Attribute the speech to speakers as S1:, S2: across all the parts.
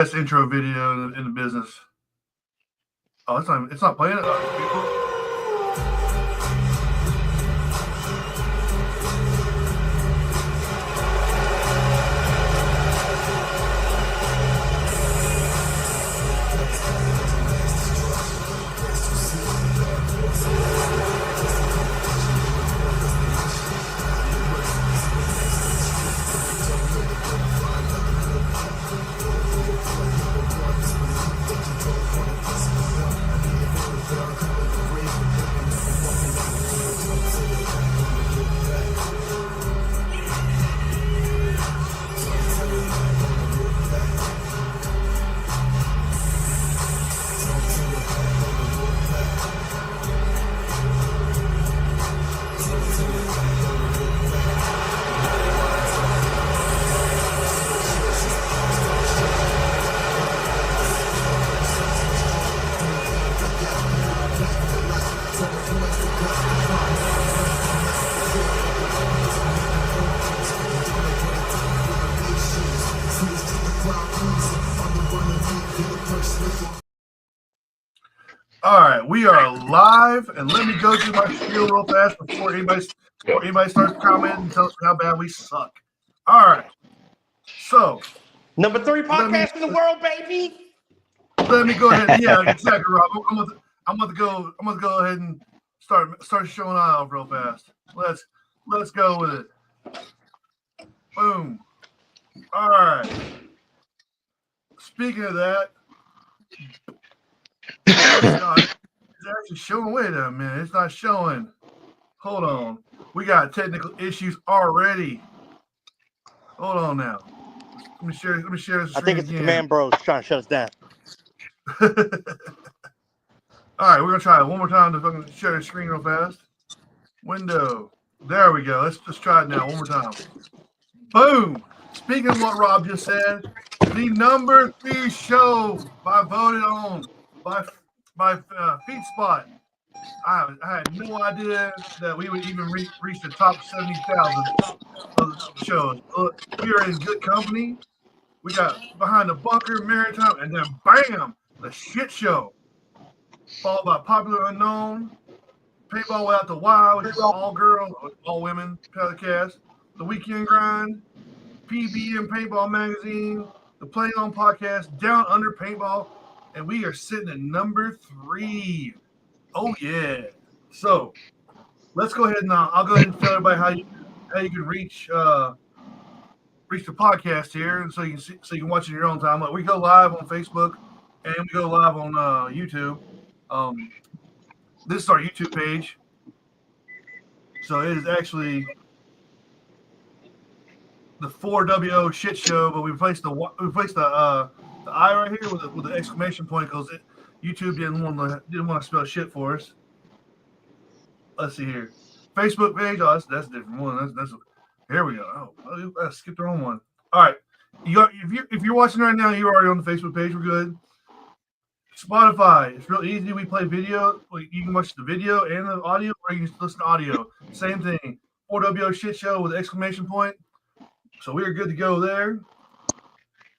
S1: Best intro video in the business. Oh, it's not playing it. All right, we are live, and let me go through my spiel real fast before anybody starts commenting and tells us how bad we suck. All right, so
S2: number 3 podcast in the world, baby.
S1: Let me go ahead. Yeah, exactly, Rob. I'm going to go ahead and start showing off real fast. Let's go with it. Boom. All right. Speaking of that. It's actually showing. Wait a minute, it's not showing. Hold on, we got technical issues already. Hold on now. Let me share this.
S2: I think it's the Command Bros trying to shut us down.
S1: All right, we're gonna try it one more time to fucking share the screen real fast. Window. There we go. Let's just try it now one more time. Boom. Speaking of what Rob just said, the number 3 show voted on by FeetSpot. I had no idea that we would even reach the top 70,000 of the shows. We are in good company. We got Behind the Bunker, Maritime, and then bam, the shit show. Followed by Popular Unknown, Paintball Without the Why, which is all girls, all women podcast, The Weekend Grind, PBM Paintball Magazine, the Playing On Podcast, Down Under Paintball, and we are sitting at number 3. Oh yeah! So let's go ahead and I'll go ahead and tell everybody how you can reach the podcast here, and so you can watch it in your own time. Like, we go live on Facebook and we go live on YouTube. This is our YouTube page, so it is actually the 4WO shit show, but we replaced the I right here with the exclamation point because YouTube didn't want to spell shit for us. Let's see here, Facebook page. Oh, that's a different one. That's here we go. Oh, I skipped the wrong one. All right, if you're watching right now, you're already on the Facebook page. We're good. Spotify, it's real easy. We play video. You can watch the video and the audio, or you can listen to audio. Same thing. 4WO shit show with exclamation point. So we are good to go there.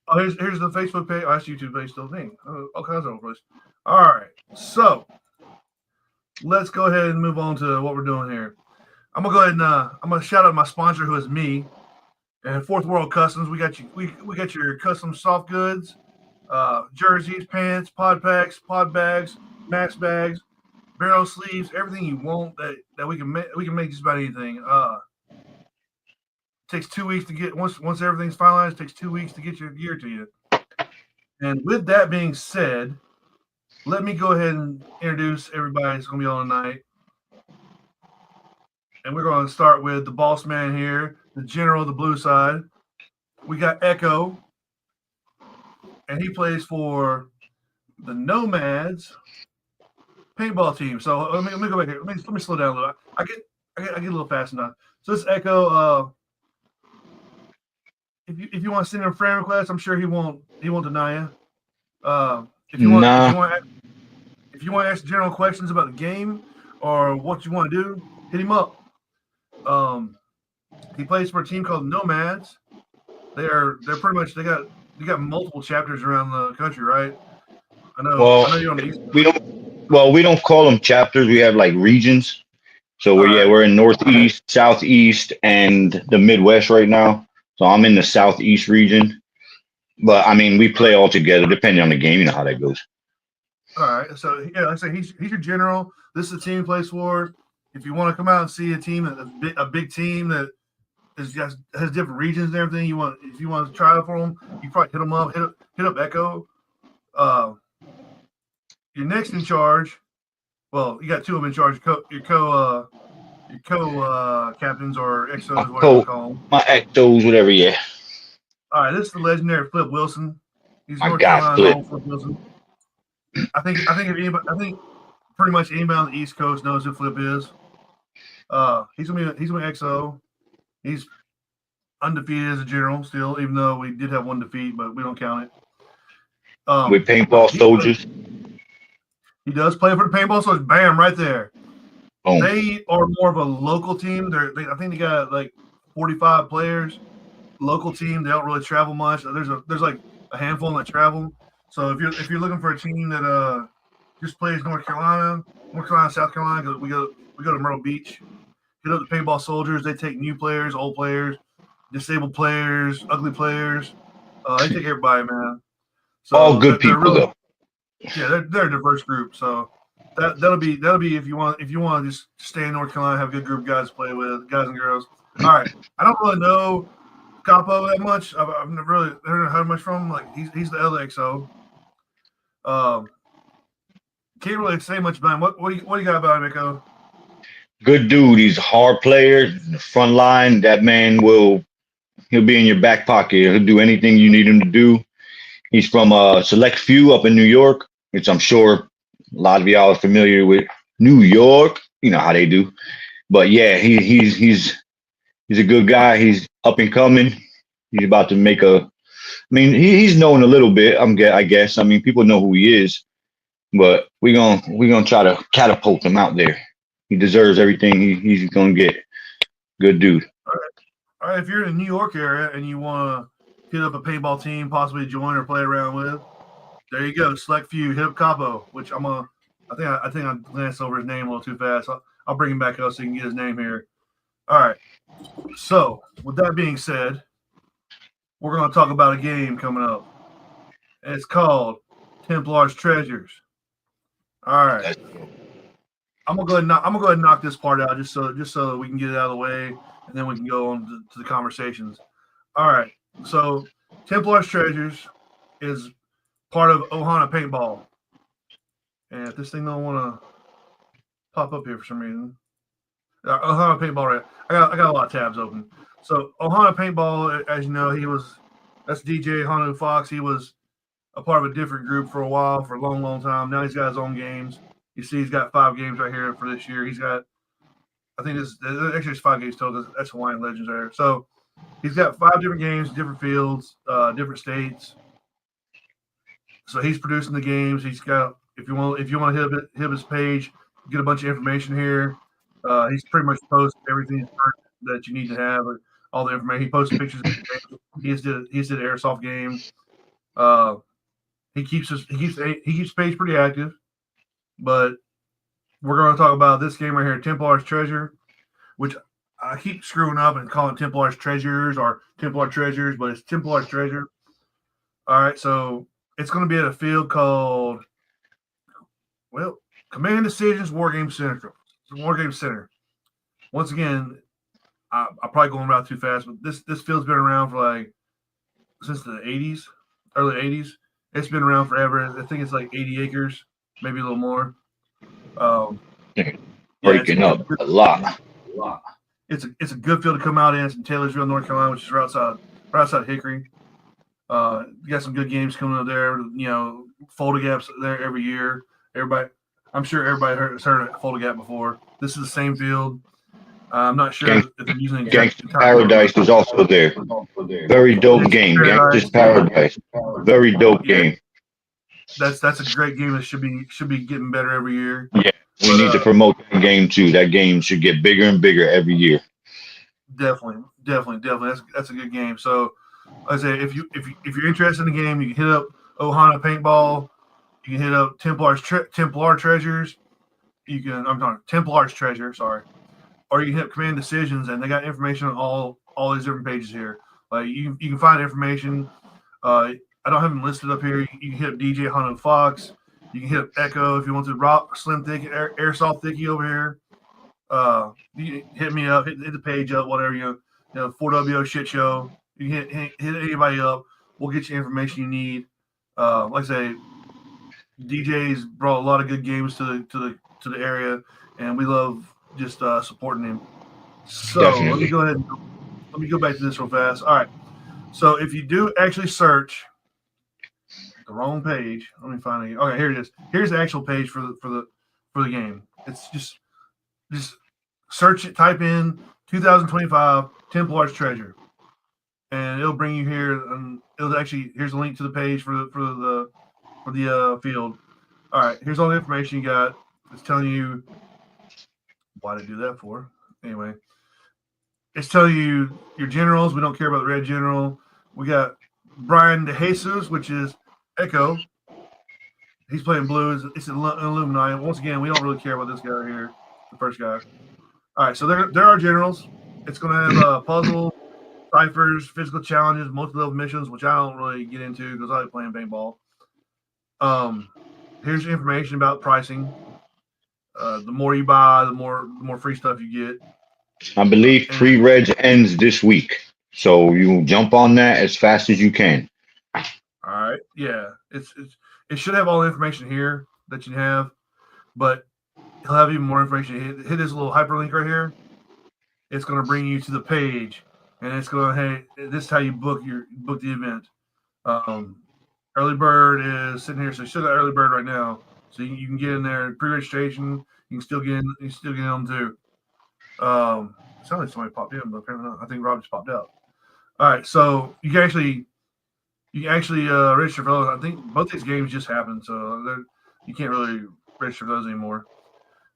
S1: Oh, here's the Facebook page. Oh, that's YouTube page still thing. All kinds of places. All right. So let's go ahead and move on to what we're doing here. I'm gonna go ahead and I'm gonna shout out my sponsor, who is me, and Fourthworldcustoms. We got you. We got your custom soft goods, jerseys, pants, pod packs, pod bags, max bags, barrel sleeves, everything you want that we can make. We can make just about anything. Takes 2 weeks to get once everything's finalized. It takes 2 weeks to get your gear to you. And with that being said, let me go ahead and introduce everybody that's going to be on tonight. And we're going to start with the boss man here, the general of the blue side. We got Echo, and he plays for the Nomads paintball team. So let me go back here. Let me slow down a little. I get a little fast enough. So this Echo. If you want to send him a friend request, I'm sure he won't deny you. If you want to ask general questions about the game or what you want to do, hit him up. He plays for a team called Nomads. They're pretty much they got you got multiple chapters around the country, right? I know.
S3: Well,
S1: I know you're on the east.
S3: we don't. Well, we don't call them chapters. We have like regions. So
S1: All right.
S3: we're in Northeast, Southeast, and the Midwest right now. So I'm in the Southeast region. But I mean, we play all together depending on the game. You know how that goes.
S1: All right. So yeah, like I say, he's your general. This is the team he plays for. If you want to come out and see a team, a big team that has different regions and everything, if you want to try it for them, you probably hit them up. Hit up Echo. Your next in charge. Well, you got two of them in charge. Your co captains or XOs, whatever you call them.
S3: My XOs, whatever. Yeah.
S1: All right. This is the legendary Flip Wilson. He's
S3: My
S1: North
S3: God,
S1: Carolina Flip Wilson. I think pretty much anybody on the East Coast knows who Flip is. He's gonna be XO. He's undefeated as a general still, even though we did have one defeat, but we don't count it.
S3: With paintball soldiers.
S1: He does play for the paintball soldiers. Bam, right there.
S3: Boom.
S1: They are more of a local team. I think they got like 45 players. Local team. They don't really travel much. There's like a handful that travel. So if you're looking for a team that just plays North Carolina, South Carolina, because we go to Myrtle Beach, hit up the paintball soldiers. They take new players, old players, disabled players, ugly players. They take everybody, man. So
S3: all good people, though.
S1: Yeah, they're a diverse group. So that'll be if you want to just stay in North Carolina, have a good group of guys to play with, guys and girls. All right, I don't really know Capo that much. I've never really heard much from him. Like he's the LXO. Can't really say much about him. What do you got about him, Echo?
S3: Good dude. He's a hard player. The front line, that man he'll be in your back pocket. He'll do anything you need him to do. He's from a select few up in New York, which I'm sure a lot of y'all are familiar with. New York, you know how they do. But yeah, he's a good guy. He's up and coming. He's about to make he's known a little bit, I guess. I mean, people know who he is, but we're gonna try to catapult him out there. He deserves everything he's gonna get. Good dude.
S1: All right. If you're in the New York area and you want to hit up a paintball team, possibly join or play around with, there you go. Select few. Hit up Capo, which I think I glanced over his name a little too fast. I'll bring him back up so you can get his name here. All right. So with that being said, we're going to talk about a game coming up. And it's called Templar's Treasures. All right. I'm gonna go ahead and knock this part out just so we can get it out of the way, and then we can go on to the conversations. All right. So Templar's Treasures is part of Ohana Paintball. And if this thing don't want to pop up here for some reason. Ohana Paintball, right? I got a lot of tabs open. So Ohana Paintball, as you know, that's DJ Hanu Fox. He was a part of a different group for a while, for a long, long time. Now he's got his own games. You see, he's got 5 games right here for this year. He's got, I think it's 5 games total. That's Hawaiian Legends there. So he's got 5 different games, different fields, different states. So he's producing the games. He's got, if you want to hit his page, get a bunch of information here. He's pretty much posts everything that you need to have, all the information. He posts pictures. He just did an airsoft game. He keeps the page pretty active. But we're going to talk about this game right here, Templar's Treasure, which I keep screwing up and calling Templar's Treasures or Templar Treasures, but it's Templar's Treasure. All right, so it's going to be at a field called, Commanddecisions Wargames Center. Wargames Center. Once again, I'm probably going around too fast, but this field's been around for since the 80s, early 80s. It's been around forever. I think it's like 80 acres. Maybe a little more.
S3: Breaking up a lot.
S1: It's a good field to come out in. It's in Taylorsville, North Carolina, which is right outside Hickory. You got some good games coming up there. You know, Fold Gap's there every year. I'm sure everybody has heard of Fold Gap before. This is the same field. I'm not sure if they're using
S3: Gangsta's Paradise is also there. Very dope game. Gangsta's Paradise. Very dope game.
S1: That's a great game that should be getting better every year.
S3: Yeah, we need to promote that game too. That game should get bigger and bigger every year.
S1: Definitely. That's a good game. So I say if you're interested in the game, you can hit up Ohana Paintball. You can hit up Templar Treasures. I'm sorry, Templars Treasure. Sorry, or you can hit up Commanddecisions, and they got information on all these different pages here. Like you can find information. I don't have them listed up here. You can hit up DJ Hano Fox. You can hit up Echo if you want to. Rock Slim Thick Airsoft Thicky over here. You can hit me up. Hit the page up. Whatever you know. 4WO shit show. You can hit anybody up. We'll get you information you need. Like I say, DJ's brought a lot of good games to the area, and we love just supporting him. So
S3: Definitely.
S1: let me go ahead and let me go back to this real fast. All right. So if you do actually search the wrong page, let me find it. Okay, here it is. Here's the actual page for the game. It's just search it. Type in 2025 Templars Treasure, and it'll bring you here. And it'll actually here's a link to the page for the field. All right, here's all the information you got. It's telling you why to do that for. Anyway, it's telling you your generals. We don't care about the red general. We got Brian DeJesus, which is Echo. He's playing blue. It's an Illuminati. Once again, we don't really care about this guy right here, the first guy. All right, so there are generals. It's going to have puzzle, ciphers, physical challenges, multi-level missions, which I don't really get into because I like playing paintball. Here's information about pricing. The more you buy, the more free stuff you get.
S3: I believe pre-reg ends this week, so you jump on that as fast as you can.
S1: All right, yeah, it should have all the information here that you have, but he'll have even more information. Hit this little hyperlink right here. It's going to bring you to the page, and it's going to hey, this is how you book the event. Early bird is sitting here, so you still got early bird right now, so you can get in there pre-registration. You can still get in. You can still get in too. It sounds like somebody popped in, but apparently not. I think Rob just popped out. All right, so you can actually register for those. I think both these games just happened, so you can't really register for those anymore.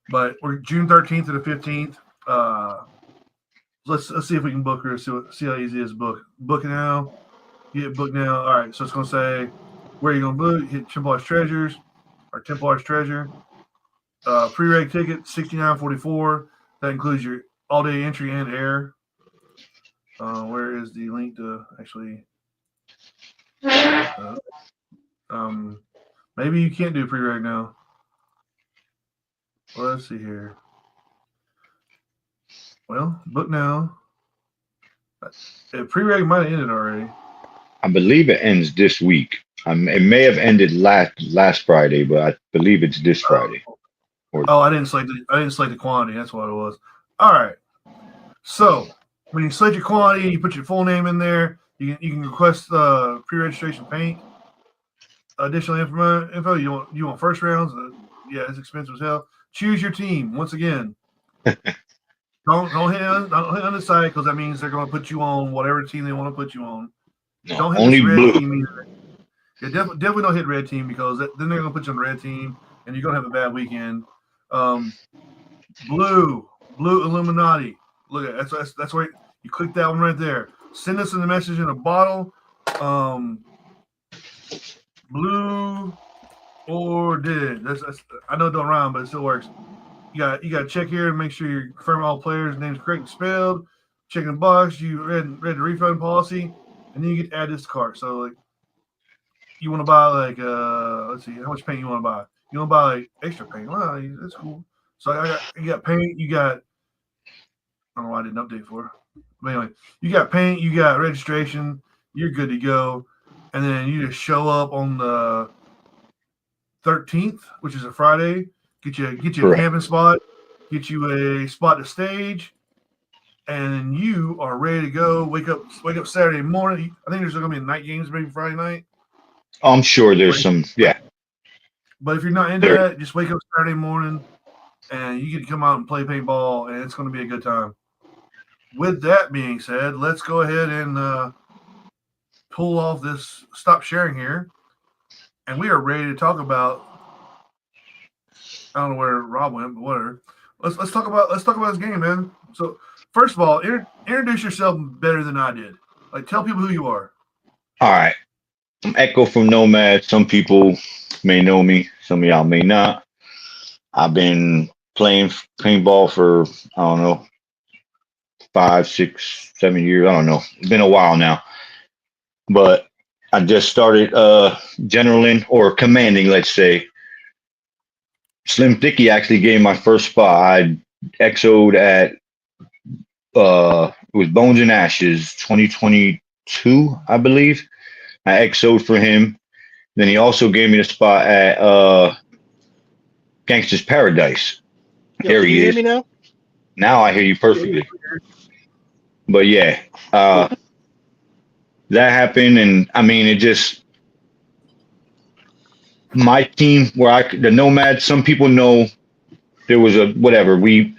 S1: But we're June 13th to the 15th. Let's see if we can book her. See how easy it is to book. Book it now. You hit book now. All right, so it's going to say where you're going to book. Hit Templars Treasures or Templars Treasure. Pre-reg ticket $69.44. That includes your all-day entry and air. Where is the link to actually? Maybe you can't do pre-reg now. Well, let's see here. Well, book now. Pre-reg might have ended already.
S3: I believe it ends this week. It may have ended last Friday, but I believe it's this Friday.
S1: I didn't select the quantity. That's what it was. All right. So when you select your quantity, you put your full name in there. You can request pre-registration paint. Additional info. You want first rounds? Yeah, it's expensive as hell. Choose your team. Once again, don't hit on the side because that means they're going to put you on whatever team they want to put you on.
S3: No,
S1: don't hit
S3: only
S1: this red
S3: blue.
S1: team either. Yeah, definitely don't hit red team because then they're going to put you on the red team and you're going to have a bad weekend. Blue Illuminati. Look at that's where you click that one right there. Send us a message in a bottle. Blue or did. That's I know it don't rhyme, but it still works. You got to check here and make sure you confirm all players' names correctly spelled. Checking the box. You read the refund policy, and then you get to add this to cart. So like, you want to buy like let's see, how much paint you want to buy? You want to buy like extra paint? Well, that's cool. So you got paint. You got I don't know why I didn't update for. But anyway, you got paint. You got registration. You're good to go. And then you just show up on the 13th, which is a Friday. Get you a camping spot. Get you a spot to stage, and you are ready to go. Wake up Saturday morning. I think there's going to be night games maybe Friday night.
S3: I'm sure there's some. Yeah.
S1: But if you're not into that, just wake up Saturday morning, and you get to come out and play paintball, and it's going to be a good time. With that being said, let's go ahead and pull off this stop sharing here, and we are ready to talk about. I don't know where Rob went, but whatever. Let's talk about this game, man. So first of all, introduce yourself better than I did. Like, tell people who you are.
S3: All right. I'm Echo from Nomad. Some people may know me. Some of y'all may not. I've been playing paintball for, I don't know, 5, 6, 7 years. I don't know. It's been a while now. But I just started generaling or commanding, let's say. Slim Thicky actually gave my first spot. I XO'd at it was Bones and Ashes 2022, I believe. I XO'd for him. Then he also gave me the spot at Gangster's Paradise.
S4: Yo,
S3: There
S4: can you
S3: he
S4: hear
S3: is.
S4: me now?
S3: Now I hear you perfectly. But yeah, that happened, and I mean, it just my team where the Nomads. Some people know there was a whatever we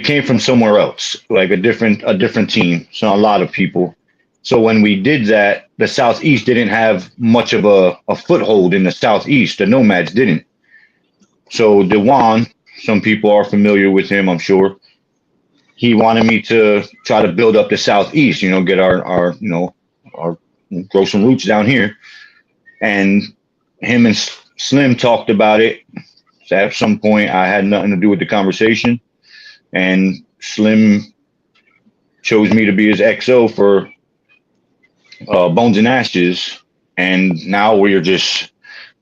S3: came from somewhere else, like a different team. So a lot of people. So when we did that, the Southeast didn't have much of a foothold in the Southeast. The Nomads didn't. So Dewan, some people are familiar with him, I'm sure. He wanted me to try to build up the Southeast, get our our grow some roots down here. And him and Slim talked about it. So at some point, I had nothing to do with the conversation, and Slim chose me to be his XO for Bones and Ashes. And now we're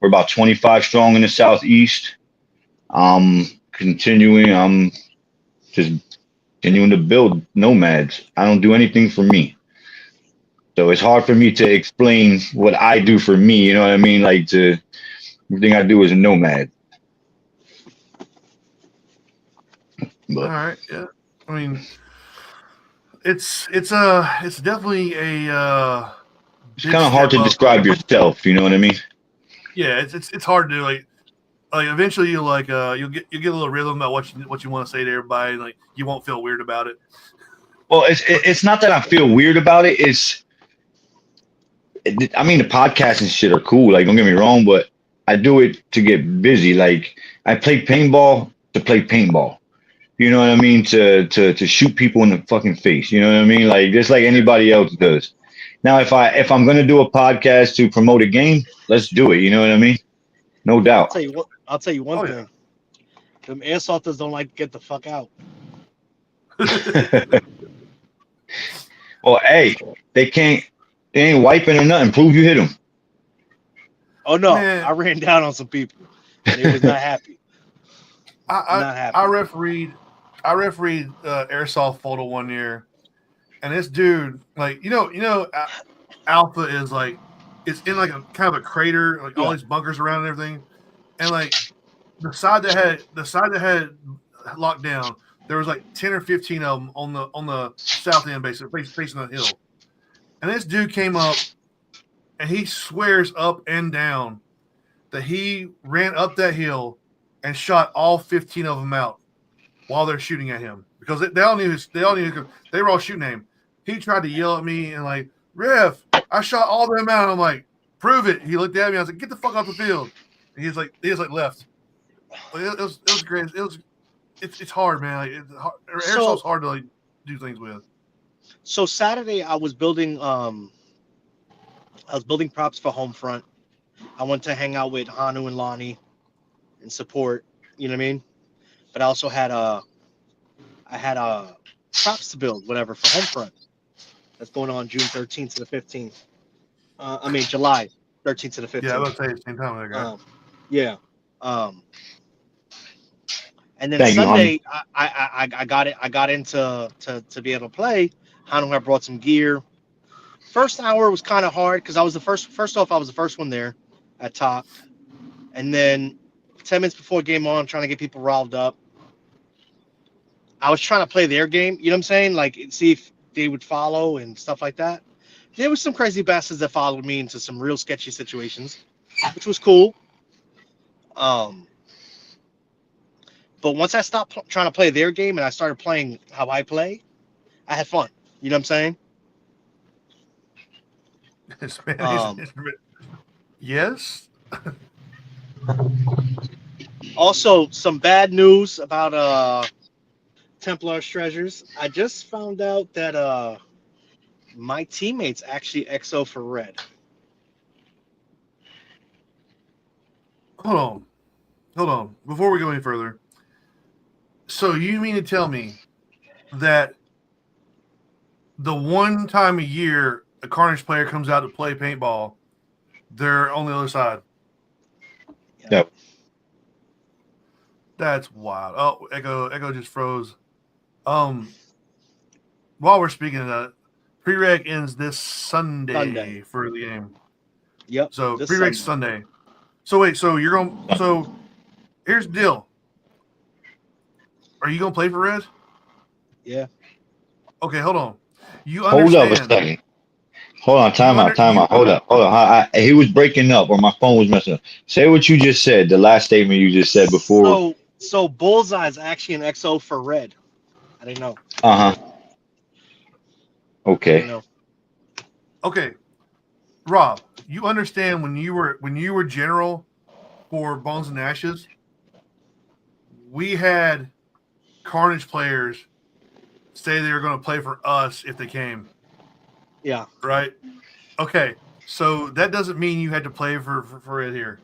S3: about 25 strong in the Southeast. I'm just continuing to build Nomads. I don't do anything for me. So it's hard for me to explain what I do for me. You know what I mean? Like everything I do is a Nomad.
S1: All
S3: But
S1: right, yeah. I mean, it's definitely a
S3: it's
S1: big
S3: kind of hard
S1: step
S3: to
S1: up.
S3: describe yourself. You know what I mean?
S1: Yeah, it's hard to do. Like eventually you you'll get a little rhythm about what you want to say to everybody. And, like you won't feel weird about it.
S3: Well, it's not that I feel weird about it. I mean, the podcasts and shit are cool. Like, don't get me wrong, but I do it to get busy. Like, I play paintball to play paintball. You know what I mean? To shoot people in the fucking face. You know what I mean? Like, just like anybody else does. Now, if I'm gonna do a podcast to promote a game, let's do it. You know what I mean? No doubt.
S4: I'll tell you one
S1: Oh, yeah.
S4: thing. Them airsofters don't like to get the fuck out.
S3: Well, hey, they ain't wiping or nothing. Prove you hit them.
S4: Oh no,
S1: Man.
S4: I ran down on some people. And they was not happy. Not happy.
S1: I refereed airsoft photo one year, and this dude, like Alpha is like it's in like a kind of a crater, like all
S4: Yeah.
S1: these bunkers around and everything, and like the side that had locked down, there was like 10 or 15 of them on the south end, basically facing the hill, and this dude came up, and he swears up and down that he ran up that hill and shot all 15 of them out while they're shooting at him because they all knew they were all shooting at him. He tried to yell at me and like, Ref, I shot all of them out. I'm like, prove it. He looked at me. I was like, get the fuck off the field. And he was like left. Like, it was great. It's hard, man. Like, airsoft's hard to like do things with.
S4: So Saturday I was building props for Homefront. I went to hang out with Hanu and Lonnie and support, you know what I mean? But I also had props to build, whatever, for Homefront. That's going on June 13th to the 15th. July 13th to the 15th.
S1: Yeah, I was say at the same time.
S4: Yeah. And then
S3: Thank you,
S4: Sunday, I got into to be able to play. Hanu had brought some gear. First hour was kind of hard because I was the first off, I was the first one there at top. And then 10 minutes before game on, trying to get people riled up. I was trying to play their game, you know what I'm saying? Like, see if they would follow and stuff like that. There was some crazy bastards that followed me into some real sketchy situations, which was cool. But once I stopped trying to play their game and I started playing how I play, I had fun. You know what I'm saying?
S1: Yes.
S4: Also, some bad news about Templarstreasures. I just found out that my teammates actually XO for red.
S1: Hold on. Before we go any further, so you mean to tell me that the one time a year a Carnage player comes out to play paintball, they're on the other side?
S3: Yep.
S1: That's wild. Oh, Echo just froze. While we're speaking of that, pre-reg ends this Sunday for the game.
S4: Yep.
S1: So pre-reg Sunday. So wait, so here's the deal. Are you gonna play for Red?
S4: Yeah.
S1: Okay, hold on. You
S3: Hold up a
S1: understand?
S3: second. Hold on, time out. Hold up. He was breaking up, or my phone was messing up. Say what you just said. The last statement you just said before.
S4: So Bullseye is actually an XO for Red. I didn't know.
S3: Okay.
S1: Okay, Rob, you understand when you were general for Bones and Ashes, we had Carnage players say they were going to play for us if they came.
S4: Yeah.
S1: Right. Okay. So that doesn't mean you had to play for it here.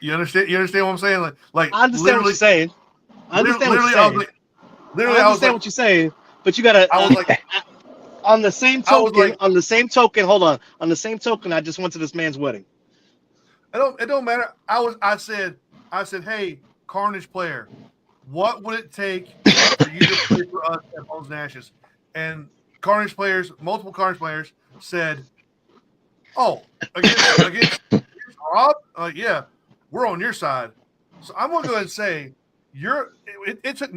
S1: You understand? You understand what I'm saying? Like
S4: I understand what you're saying. I understand what you're saying. I understand what you're saying, but you gotta.
S1: I was like,
S4: on the same token. Hold on. On the same token, I just went to this man's wedding.
S1: It don't matter. I said, hey, Carnage player, what would it take for you to play for us at Bones and Ashes? And multiple Carnage players said, oh, against Rob? Yeah, we're on your side. So I'm going to go ahead and say it took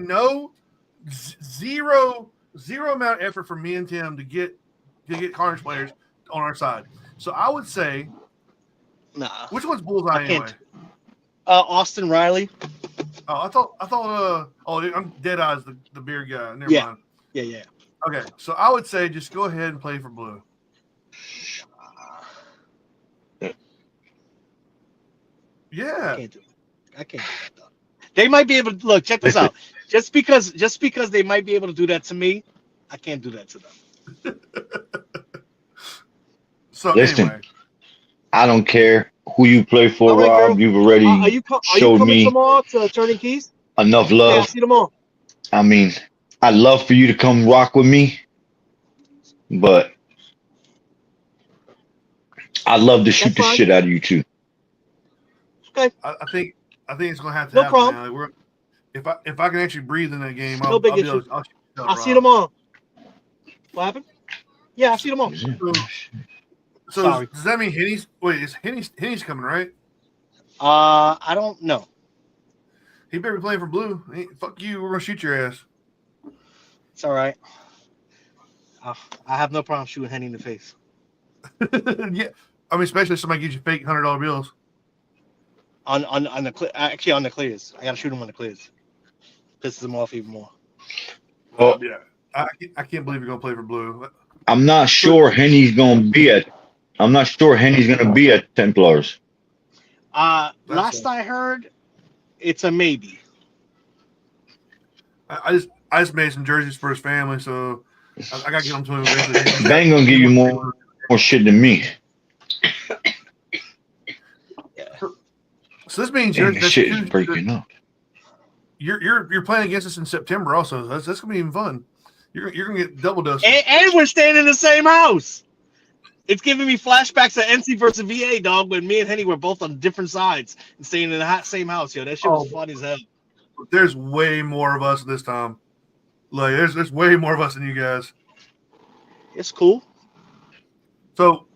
S1: zero amount of effort for me and Tim to get Carnage players on our side. So I would say,
S4: nah.
S1: Which one's Bullseye anyway?
S4: Austin Riley.
S1: Oh, I thought. I'm Dead Eyes, the beard guy. Never mind.
S4: Yeah.
S1: Okay, so I would say just go ahead and play for Blue. Yeah.
S4: I can't do that though. They might be able to look. Check this out. Just because they might be able to do that to me, I can't do that to them.
S3: So listen, anyway. I don't care who you play for, right, Rob. Girl. You've already showed me
S4: tomorrow to Turning Keys?
S3: Enough love.
S4: Yeah, I'll see tomorrow.
S3: I mean, I'd love for you to come rock with me, but I'd love to shoot the shit out of you too.
S4: Okay.
S1: I think it's gonna have to happen. Now. Like if I can actually breathe in that game, I'll
S4: see you tomorrow. What happened? Yeah, I'll see you tomorrow.
S1: So does that mean Henny's? Wait, is Henny's coming, right?
S4: I don't know.
S1: He better be playing for Blue. Hey, fuck you. We're gonna shoot your ass.
S4: It's all right. I have no problem shooting Henny in the face.
S1: Yeah, I mean, especially if somebody gives you fake $100 bills.
S4: On the clears. I gotta shoot him on the clears. Pisses him off even more.
S1: Well, yeah. I can't believe you're gonna play for Blue.
S3: I'm not sure Henny's gonna be at Templars.
S4: Last I heard, it's a maybe.
S1: I just made some jerseys for his family, so I gotta get them to him eventually.
S3: They ain't gonna give you more shit than me.
S1: So this means
S3: shit is breaking up.
S1: You're playing against us in September also. That's gonna be even fun. You're gonna get double doses.
S4: And we're staying in the same house. It's giving me flashbacks of NC versus VA, dog, when me and Henny were both on different sides and staying in the same house. Yo, that shit was fun as hell.
S1: There's way more of us this time. Like there's way more of us than you guys.
S4: It's cool.
S1: So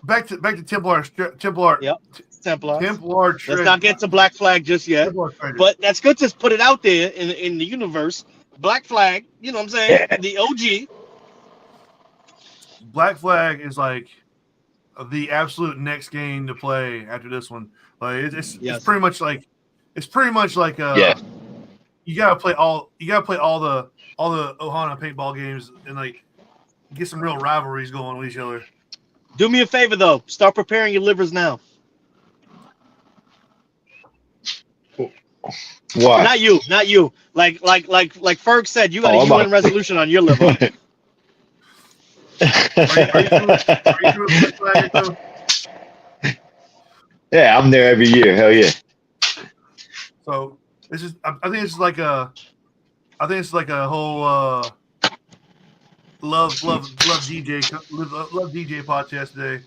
S1: back to Templar.
S4: Yep. Templar.
S1: Let's
S4: not get to Black Flag just yet. But that's good to put it out there in the universe. Black Flag, you know what I'm saying? The OG.
S1: Black Flag is like the absolute next game to play after this one. Like it's pretty much like you gotta play all the Ohana Paintball games and like get some real rivalries going with each other.
S4: Do me a favor though, start preparing your livers now.
S3: Why?
S4: Not you. Like Ferg said, you got a UN resolution on your liver.
S1: Are you doing Black Flag,
S3: Yeah, I'm there every year. Hell yeah.
S1: So this is. I think it's like a. I think it's like a whole love DJ podcast today.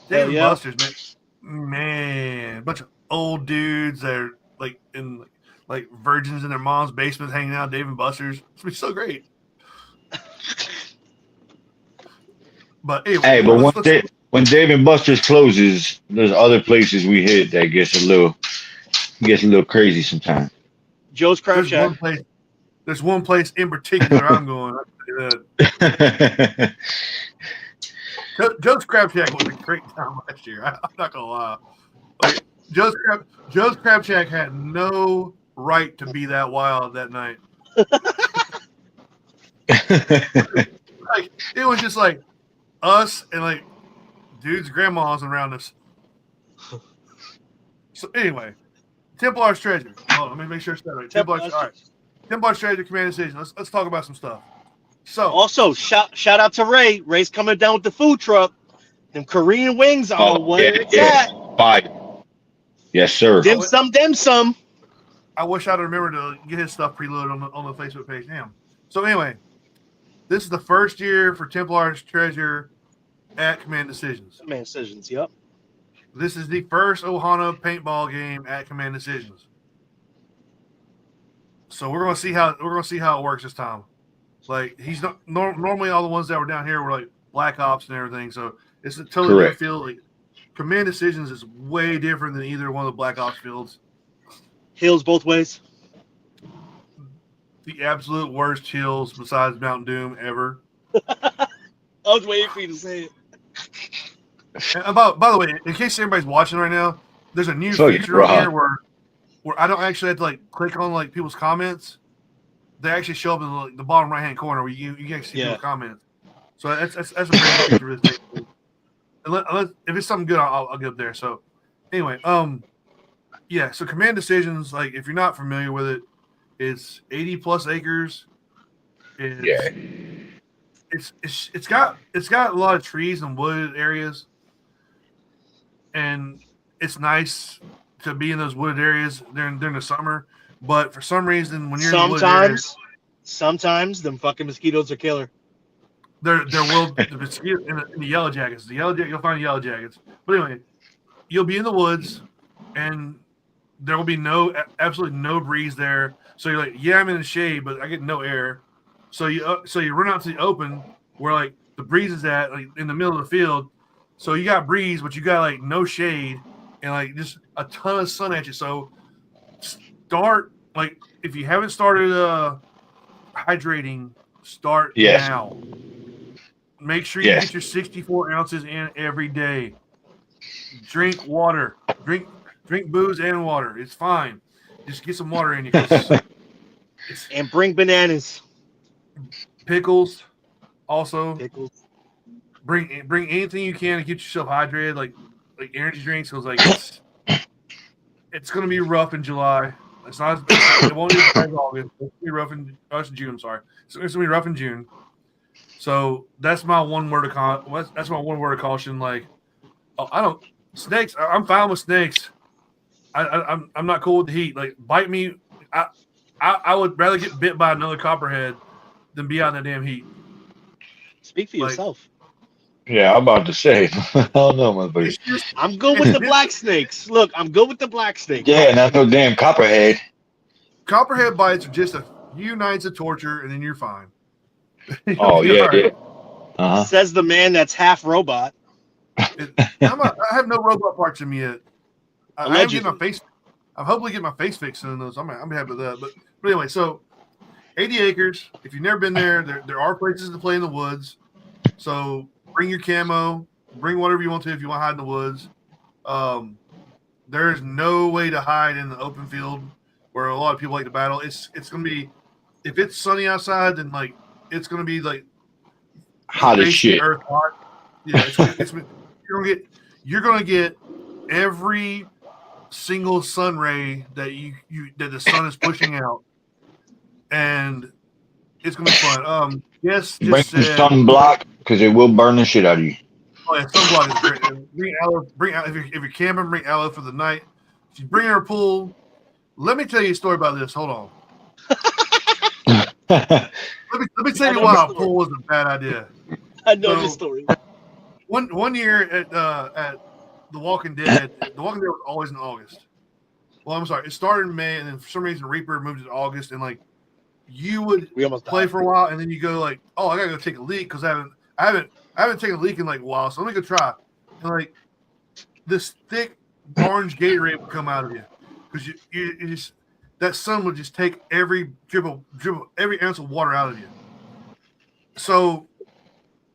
S4: Hell
S1: Dave and
S4: yeah.
S1: Buster's, man, a bunch of old dudes that are like in like virgins in their mom's basement hanging out. Dave and Buster's. It's been so great. But anyway,
S3: Hey, but when Dave and Buster's closes, there's other places we hit that gets a little crazy sometimes.
S4: Joe's Crab
S1: there's
S4: Shack.
S1: one place in particular I'm going. Joe's Crab Shack was a great time last year. I'm not gonna lie. Like, Joe's Crab Shack had no right to be that wild that night. Like, it was just like us and like dudes' grandmas around us. So anyway, Templarstreasure. Hold on, let me make sure it's that right. Templarstreasure. All right. Templarstreasure Commanddecisions. Let's talk about some stuff. So
S4: Also, shout out to Ray. Ray's coming down with the food truck. Them Korean wings are where it's at.
S3: Fire. Yes, sir.
S4: Dim sum.
S1: I wish I'd remembered to get his stuff preloaded on the Facebook page. Damn. So anyway, this is the first year for Templarstreasure at Commanddecisions.
S4: Commanddecisions, yep.
S1: This is the first Ohana Paintball game at Commanddecisions. So we're gonna see how it works this time. Like, he's not normally all the ones that were down here were like Black Ops and everything. So it's a totally different field. Like, Commanddecisions is way different than either one of the Black Ops fields.
S4: Hills both ways.
S1: The absolute worst hills besides Mount Doom ever.
S4: I was waiting for you to say it.
S1: And by the way, in case everybody's watching right now, there's a new feature on here where I don't actually have to like click on like people's comments. They actually show up in the bottom right hand corner where you can actually see people's comments. So that's a great feature for this thing. Unless, if it's something good, I'll get up there. So anyway, yeah. So Commanddecisions, like if you're not familiar with it, it's 80 plus acres. It's got a lot of trees and wooded areas, and it's nice to be in those wooded areas during the summer. But for some reason, when you're in the areas,
S4: sometimes them fucking mosquitoes are killer.
S1: There will the mosquito in the yellow jackets. You'll find yellow jackets. But anyway, you'll be in the woods, and there will be absolutely no breeze there. So you're like, yeah, I'm in the shade, but I get no air. So you run out to the open where like the breeze is at, like in the middle of the field. So you got breeze, but you got like no shade and like just a ton of sun at you. So start, like, if you haven't started hydrating, start now. Make sure you get your 64 ounces in every day. Drink water. Drink booze and water. It's fine. Just get some water in you.
S4: And bring bananas.
S1: Pickles. Also.
S4: Pickles.
S1: Bring anything you can to get yourself hydrated, like energy drinks. Because like it's gonna be rough in July. It's not. It won't be as bad as August. It's gonna be rough in June. Sorry, it's gonna be rough in June. So that's my one word of caution. Like, snakes. I'm fine with snakes. I'm not cool with the heat. Like, bite me. I would rather get bit by another copperhead than be out in that damn heat.
S4: Speak for yourself.
S3: Yeah, I'm about to say. I don't know, motherfucker.
S4: I'm good with the black snakes. Look, I'm good with the black snakes.
S3: Yeah, not no damn copperhead.
S1: Copperhead bites are just a few nights of torture, and then you're fine.
S3: Oh yeah, right. Yeah. Uh-huh.
S4: Says the man that's half robot.
S1: I have no robot parts in me yet. I'm hopefully getting my face fixed in those. I'm happy with that. But anyway, so 80 acres. If you've never been there are places to play in the woods. So bring your camo, bring whatever you want to if you want to hide in the woods. There's no way to hide in the open field where a lot of people like to battle. It's gonna be, if it's sunny outside, then like it's gonna be like
S3: hot as shit.
S1: Earth hot. Yeah, you're gonna get every single sun ray that that the sun is pushing out, and it's gonna be fun. Yes,
S3: bring some sunblock because it will burn the shit out of you.
S1: Oh yeah, sunblock is great. And bring aloe. If you're camping, bring aloe for the night. She's bringing her pool. Let me tell you a story about this. Hold on. Let me tell you why a pool was a bad idea.
S4: I know this story.
S1: One year at The Walking Dead, The Walking Dead was always in August. Well, I'm sorry, it started in May, and then for some reason Reaper moved it to August, and like you would play for a while, and then you go like, oh, I gotta go take a leak because I haven't taken a leak in like a while, so let me go try. And like this thick orange Gatorade would come out of you because you just that sun would just take every dribble every ounce of water out of you. So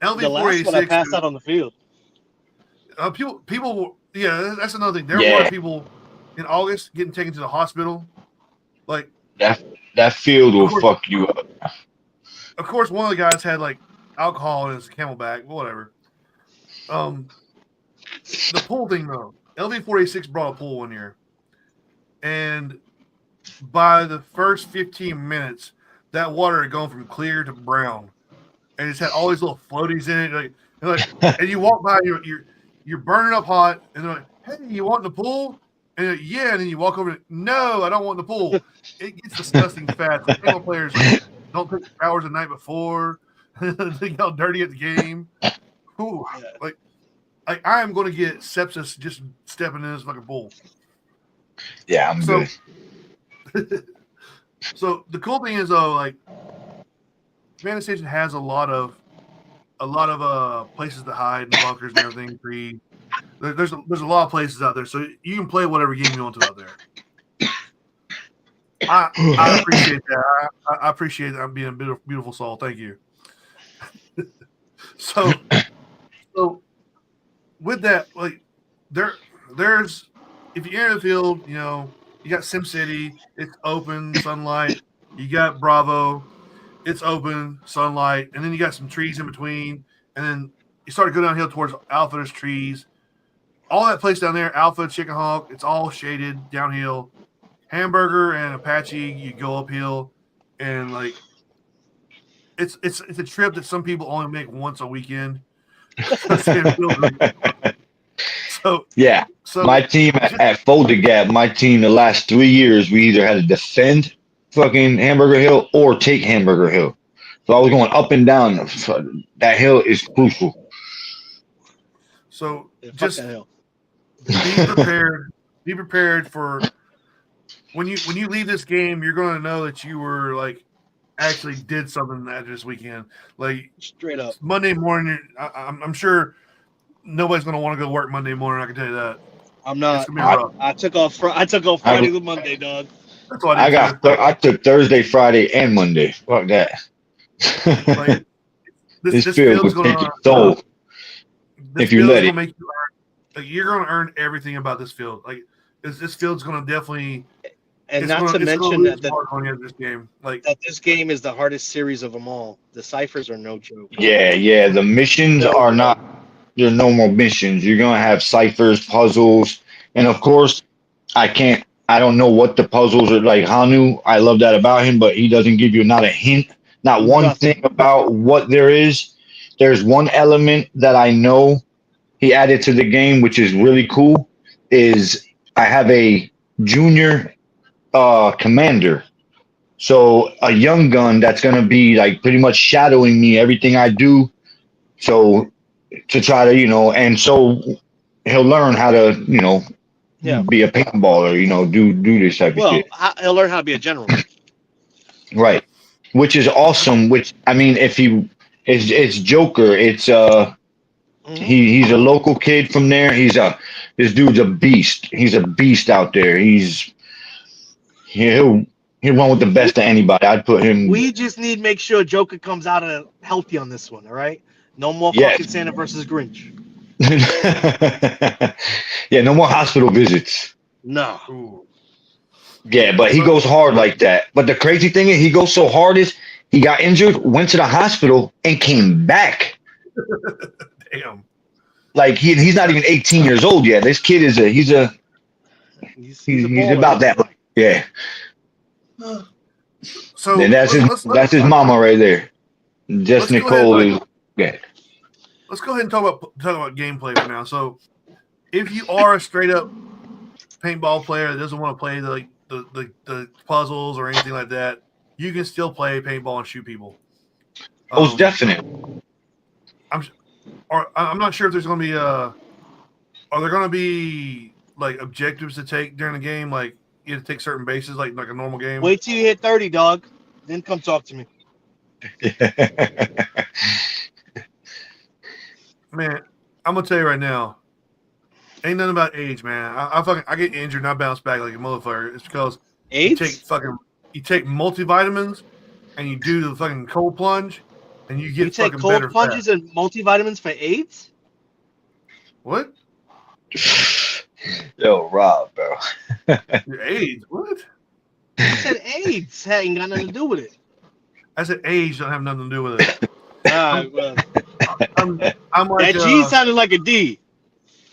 S4: The last one I passed out on the field.
S1: People, yeah, that's another thing. There were people in August getting taken to the hospital. Like
S3: that field will fuck you up.
S1: Of course, one of the guys had like alcohol in his Camelback, whatever. The pool thing though, LV-486 brought a pool one year, and by the first 15 minutes, that water had gone from clear to brown, and it's had all these little floaties in it. And you walk by, you're burning up hot, and they're like, "Hey, you want the pool?" And like, yeah, and then you walk over. No, I don't want the pool. It gets disgusting fast. The Paintball players don't take showers the night before. They get all dirty at the game. Ooh, like I am going to get sepsis just stepping in this fucking pool.
S3: Yeah, I'm good.
S1: So the cool thing is though, like Commanddecisions has a lot of places to hide and bunkers and everything. There's a lot of places out there, so you can play whatever game you want to out there. I appreciate that. I appreciate that. I'm being a beautiful soul. Thank you. So with that, like there's if you enter the field, you know, you got Sim City, it's open, sunlight. You got Bravo, it's open, sunlight, and then you got some trees in between, and then you start to go downhill towards Alpha. There's trees. All that place down there, Alpha, Chicken Hawk, it's all shaded downhill. Hamburger and Apache, you go uphill, and like it's a trip that some people only make once a weekend. So
S3: yeah, my team at Folder Gap, my team the last 3 years, we either had to defend fucking Hamburger Hill or take Hamburger Hill. So I was going up and down. That hill is crucial.
S1: So just be prepared. Be prepared for when you leave this game. You're going to know that you were like actually did something that this weekend. Like
S4: straight up
S1: Monday morning. I'm sure nobody's going to want to go work Monday morning. I can tell you that.
S4: I'm not. I took off Friday to Monday, dog.
S1: That's what I
S3: took Thursday, Friday, and Monday. Fuck that.
S1: Like, this
S3: field will take your soul if you let it.
S1: Make you earn, like, you're going to earn everything about this field. Like this field's going to definitely.
S4: And not to mention that
S1: this game, like
S4: that this game is the hardest series of them all. The ciphers are no joke.
S3: Yeah. The missions are not your normal missions. You're gonna have ciphers, puzzles, and of course, I don't know what the puzzles are like. Hanu, I love that about him, but he doesn't give you not a hint, not one thing about what there is. There's one element that I know he added to the game, which is really cool. Is I have a junior commander, so a young gun that's gonna be like pretty much shadowing me everything I do, so to try to and so he'll learn how to be a paintballer, do this type of shit.
S4: He'll learn how to be a general,
S3: right? Which is awesome. Which I mean, if it's Joker, it's he's a local kid from there. This dude's a beast. He's a beast out there. He'll run with the best of anybody. I'd put him.
S4: We just need to make sure Joker comes out healthy on this one. All right, no more fucking Santa versus Grinch.
S3: Yeah, no more hospital visits.
S4: No.
S1: Ooh.
S3: Yeah, but he goes hard like that. But the crazy thing is, he goes so hard is he got injured, went to the hospital, and came back.
S1: Damn.
S4: Like
S3: he's not even 18 years old yet. This kid is he's about that. Yeah.
S1: So
S3: and that's his mama right there. Just Nicole is. Yeah.
S1: let's go ahead and talk about gameplay for now. So, if you are a straight up paintball player that doesn't want to play the puzzles or anything like that, you can still play paintball and shoot people.
S3: Most definite.
S1: I'm not sure if there's going to be are there going to be like objectives to take during the game, like you have to take certain bases like a normal game.
S4: Wait till you hit 30, dog. Then come talk to me.
S1: Man, I'm gonna tell you right now, ain't nothing about age, man. I get injured and I bounce back like a motherfucker. It's because
S4: AIDS?
S1: you take multivitamins and you do the fucking cold plunge and you get
S4: You take
S1: fucking
S4: cold
S1: better
S4: plunges and multivitamins for AIDS?
S1: What?
S3: Yo, Rob, bro.
S1: Your AIDS? What?
S4: I said AIDS. That ain't got nothing to do with it.
S1: I said age don't have nothing to do with it.
S4: Well,
S1: I'm like
S4: that G sounded like a D.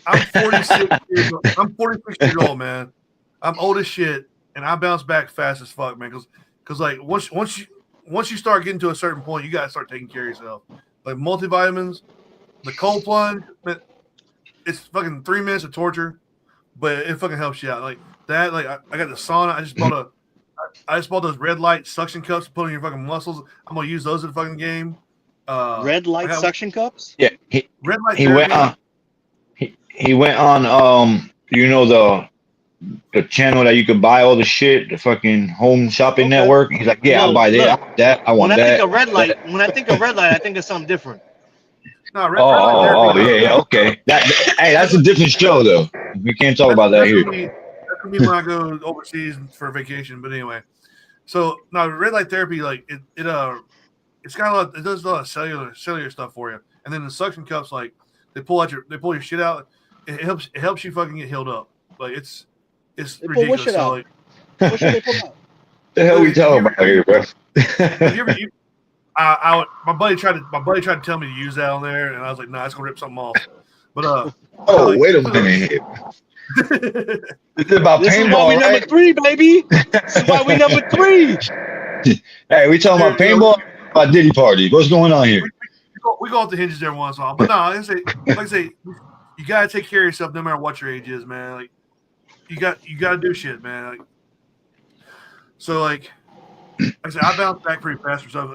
S1: I'm 46 years old. I'm 46 years old, man. I'm old as shit, and I bounce back fast as fuck, man. Because like once you start getting to a certain point, you gotta start taking care of yourself. Like multivitamins, the cold plunge, it's fucking 3 minutes of torture, but it fucking helps you out. Like that, like I got the sauna. I just bought those red light suction cups to put on your fucking muscles. I'm gonna use those in the fucking game.
S4: Red light suction cups?
S3: Yeah,
S1: red light.
S3: He went on. He went on. You know the channel that you could buy all the shit, the fucking home shopping network. He's like, yeah, I'll buy that. I want that.
S4: When I think of red light, I think of something different.
S1: No, red light
S3: yeah, okay. That's a different show though. We can't talk about that here.
S1: That's gonna be when I go overseas for vacation. But anyway, so now red light therapy, like it's got a lot. It does a lot of cellular stuff for you. And then the suction cups, like they pull your shit out. It helps you fucking get healed up. Like it's ridiculous. So, like,
S4: what should they pull out?
S3: The hell we talking about here, bro?
S1: My buddy tried to tell me to use that on there, and I was like, nah, it's gonna rip something off. But
S3: wait a minute. It's about paintball,
S4: we number 3, baby. This is why we number 3.
S3: Hey, we talking about paintball? About Diddy party? What's going on here?
S1: We go off the hinges every once in a while, but no, like I say, you gotta take care of yourself no matter what your age is, man. Like you gotta do shit, man. Like, so like I said, I bounce back pretty fast for stuff,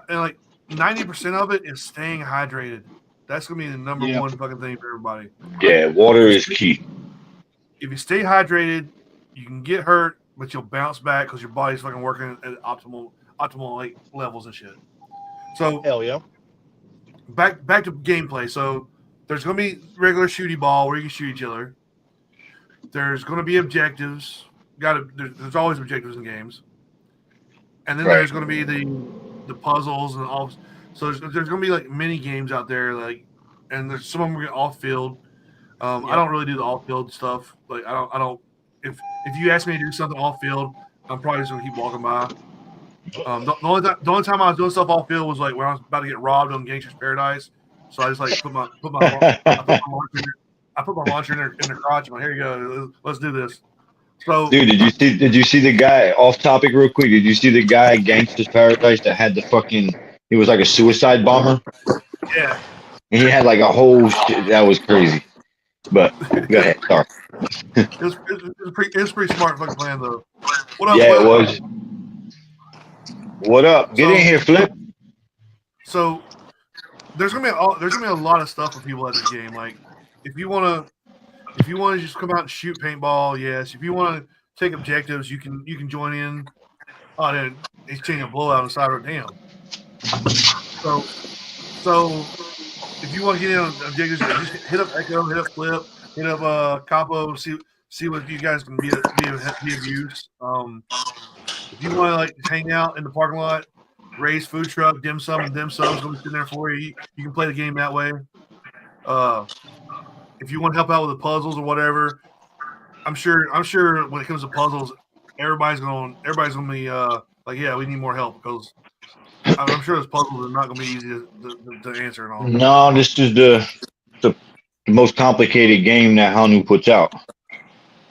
S1: and like 90% of it is staying hydrated. That's gonna be the number one fucking thing for everybody.
S3: Yeah, water is key.
S1: If you stay hydrated, you can get hurt, but you'll bounce back because your body's fucking working at optimal like levels and shit. So
S4: hell yeah.
S1: Back to gameplay. So there's gonna be regular shooty ball where you can shoot each other. There's gonna be objectives. There's always objectives in games. And then there's gonna be the puzzles and all. So there's gonna be like mini games out there, like, and there's some of them are off field. I don't really do the off field stuff. Like I don't. If you ask me to do something off field, I'm probably just gonna keep walking by. The only time I was doing stuff off field was like when I was about to get robbed on Gangster's Paradise. So I just like put my launcher in their crotch. I'm like, here you go, let's do this. So,
S3: dude, did you see the guy off topic real quick? Did you see the guy at Gangster's Paradise that had the fucking? He was like a suicide bomber.
S1: Yeah.
S3: And he had like a whole shit. That was crazy. But go ahead. Sorry.
S1: It was pretty smart fucking plan though. What up?
S3: Yeah, it was. What up? Get in here, Flip.
S1: So there's gonna be a lot of stuff for people at this game. Like if you wanna just come out and shoot paintball, yes. If you wanna take objectives, you can join in. Oh, then he's taking a blowout on the side of the dam. So if you want to get in on objectives, just hit up Echo, hit up Flip, hit up Capo, see what you guys can be of use. If you want to like hang out in the parking lot, raise food truck, dim sum is going to be sitting there for you. You can play the game that way. If you want to help out with the puzzles or whatever, I'm sure when it comes to puzzles, everybody's gonna be like, yeah, we need more help because I'm sure those puzzles are not gonna be easy to answer and all.
S3: No, this is the most complicated game that Hanu puts out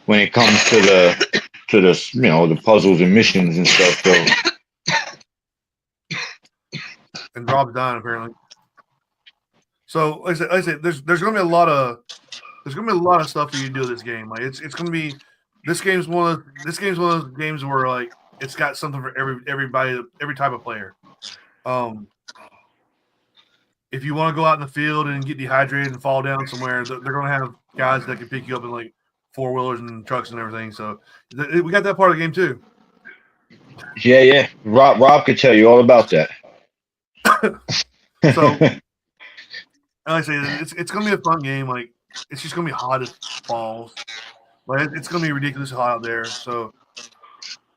S3: when it comes to the the puzzles and missions and stuff. So
S1: and Rob's dying apparently. So like I said, there's going to be a lot of stuff for you to do with this game. Like it's going to be this game's one of those games where like it's got something for everybody, every type of player. If you want to go out in the field and get dehydrated and fall down somewhere, they're going to have guys that can pick you up in like 4-wheelers and trucks and everything. So we got that part of the game too.
S3: Yeah. Rob could tell you all about that.
S1: So, like I say, it's going to be a fun game. Like it's just going to be hot as balls. Like it's going to be ridiculously hot out there. So,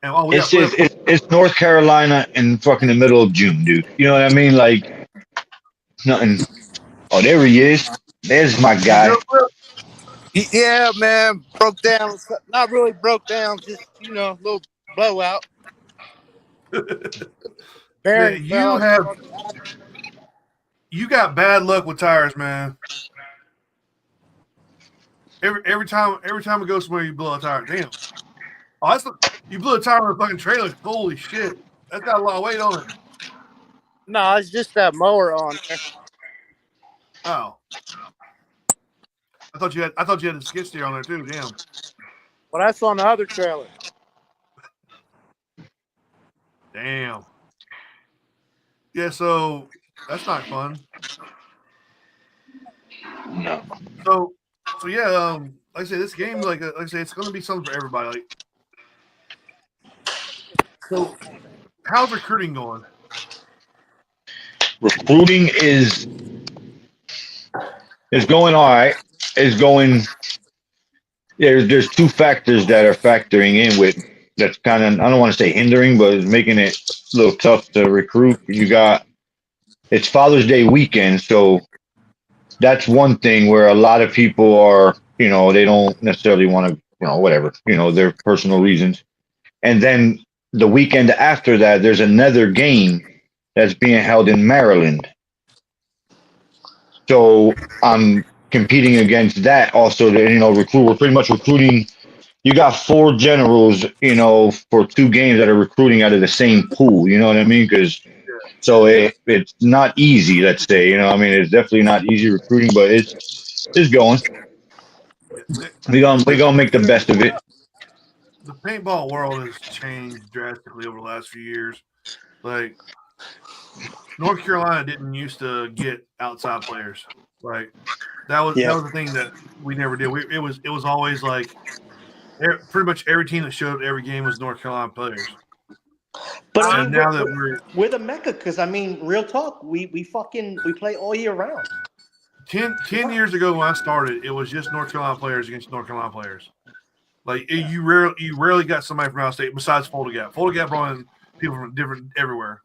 S1: and
S3: it's North Carolina in fucking the middle of June, dude. You know what I mean? Like nothing. Oh, there he is. There's my guy.
S5: Yeah, man. Broke down. Not really broke down. Just, a little blowout.
S1: You got bad luck with tires, man. Every time it goes somewhere, you blow a tire. Damn. Oh, you blew a tire on a fucking trailer. Holy shit. That's got a lot of weight on it.
S5: No, it's just that mower on there.
S1: Oh. I thought you had a skid steer on there too. Damn.
S5: Well, that's on the other trailer.
S1: Damn. Yeah, so that's not fun.
S3: No.
S1: So yeah, like I say, this game, like I say, it's going to be something for everybody. Like, so how's recruiting going?
S3: Recruiting is going all right. It's going. There's two factors that are factoring in with that's kind of, I don't want to say hindering, but it's making it a little tough to recruit. It's Father's Day weekend, so that's one thing where a lot of people are, they don't necessarily want to, whatever, their personal reasons. And then the weekend after that, there's another game that's being held in Maryland. So I'm competing against that also to, we're pretty much recruiting. You got 4 generals, for 2 games that are recruiting out of the same pool. You know what I mean? So it's not easy, let's say. It's definitely not easy recruiting, but it's going. We're gonna make the best of it.
S1: The paintball world has changed drastically over the last few years. Like North Carolina didn't used to get outside players. Like that was the thing that we never did. It was always like pretty much every team that showed up to every game was North Carolina players.
S2: But
S1: now that
S2: we're the mecca, because real talk, we play all year round.
S1: 10 years ago when I started, it was just North Carolina players against North Carolina players. Like you rarely got somebody from out of state besides Fulda Gap. Fulda Gap brought in people from different everywhere.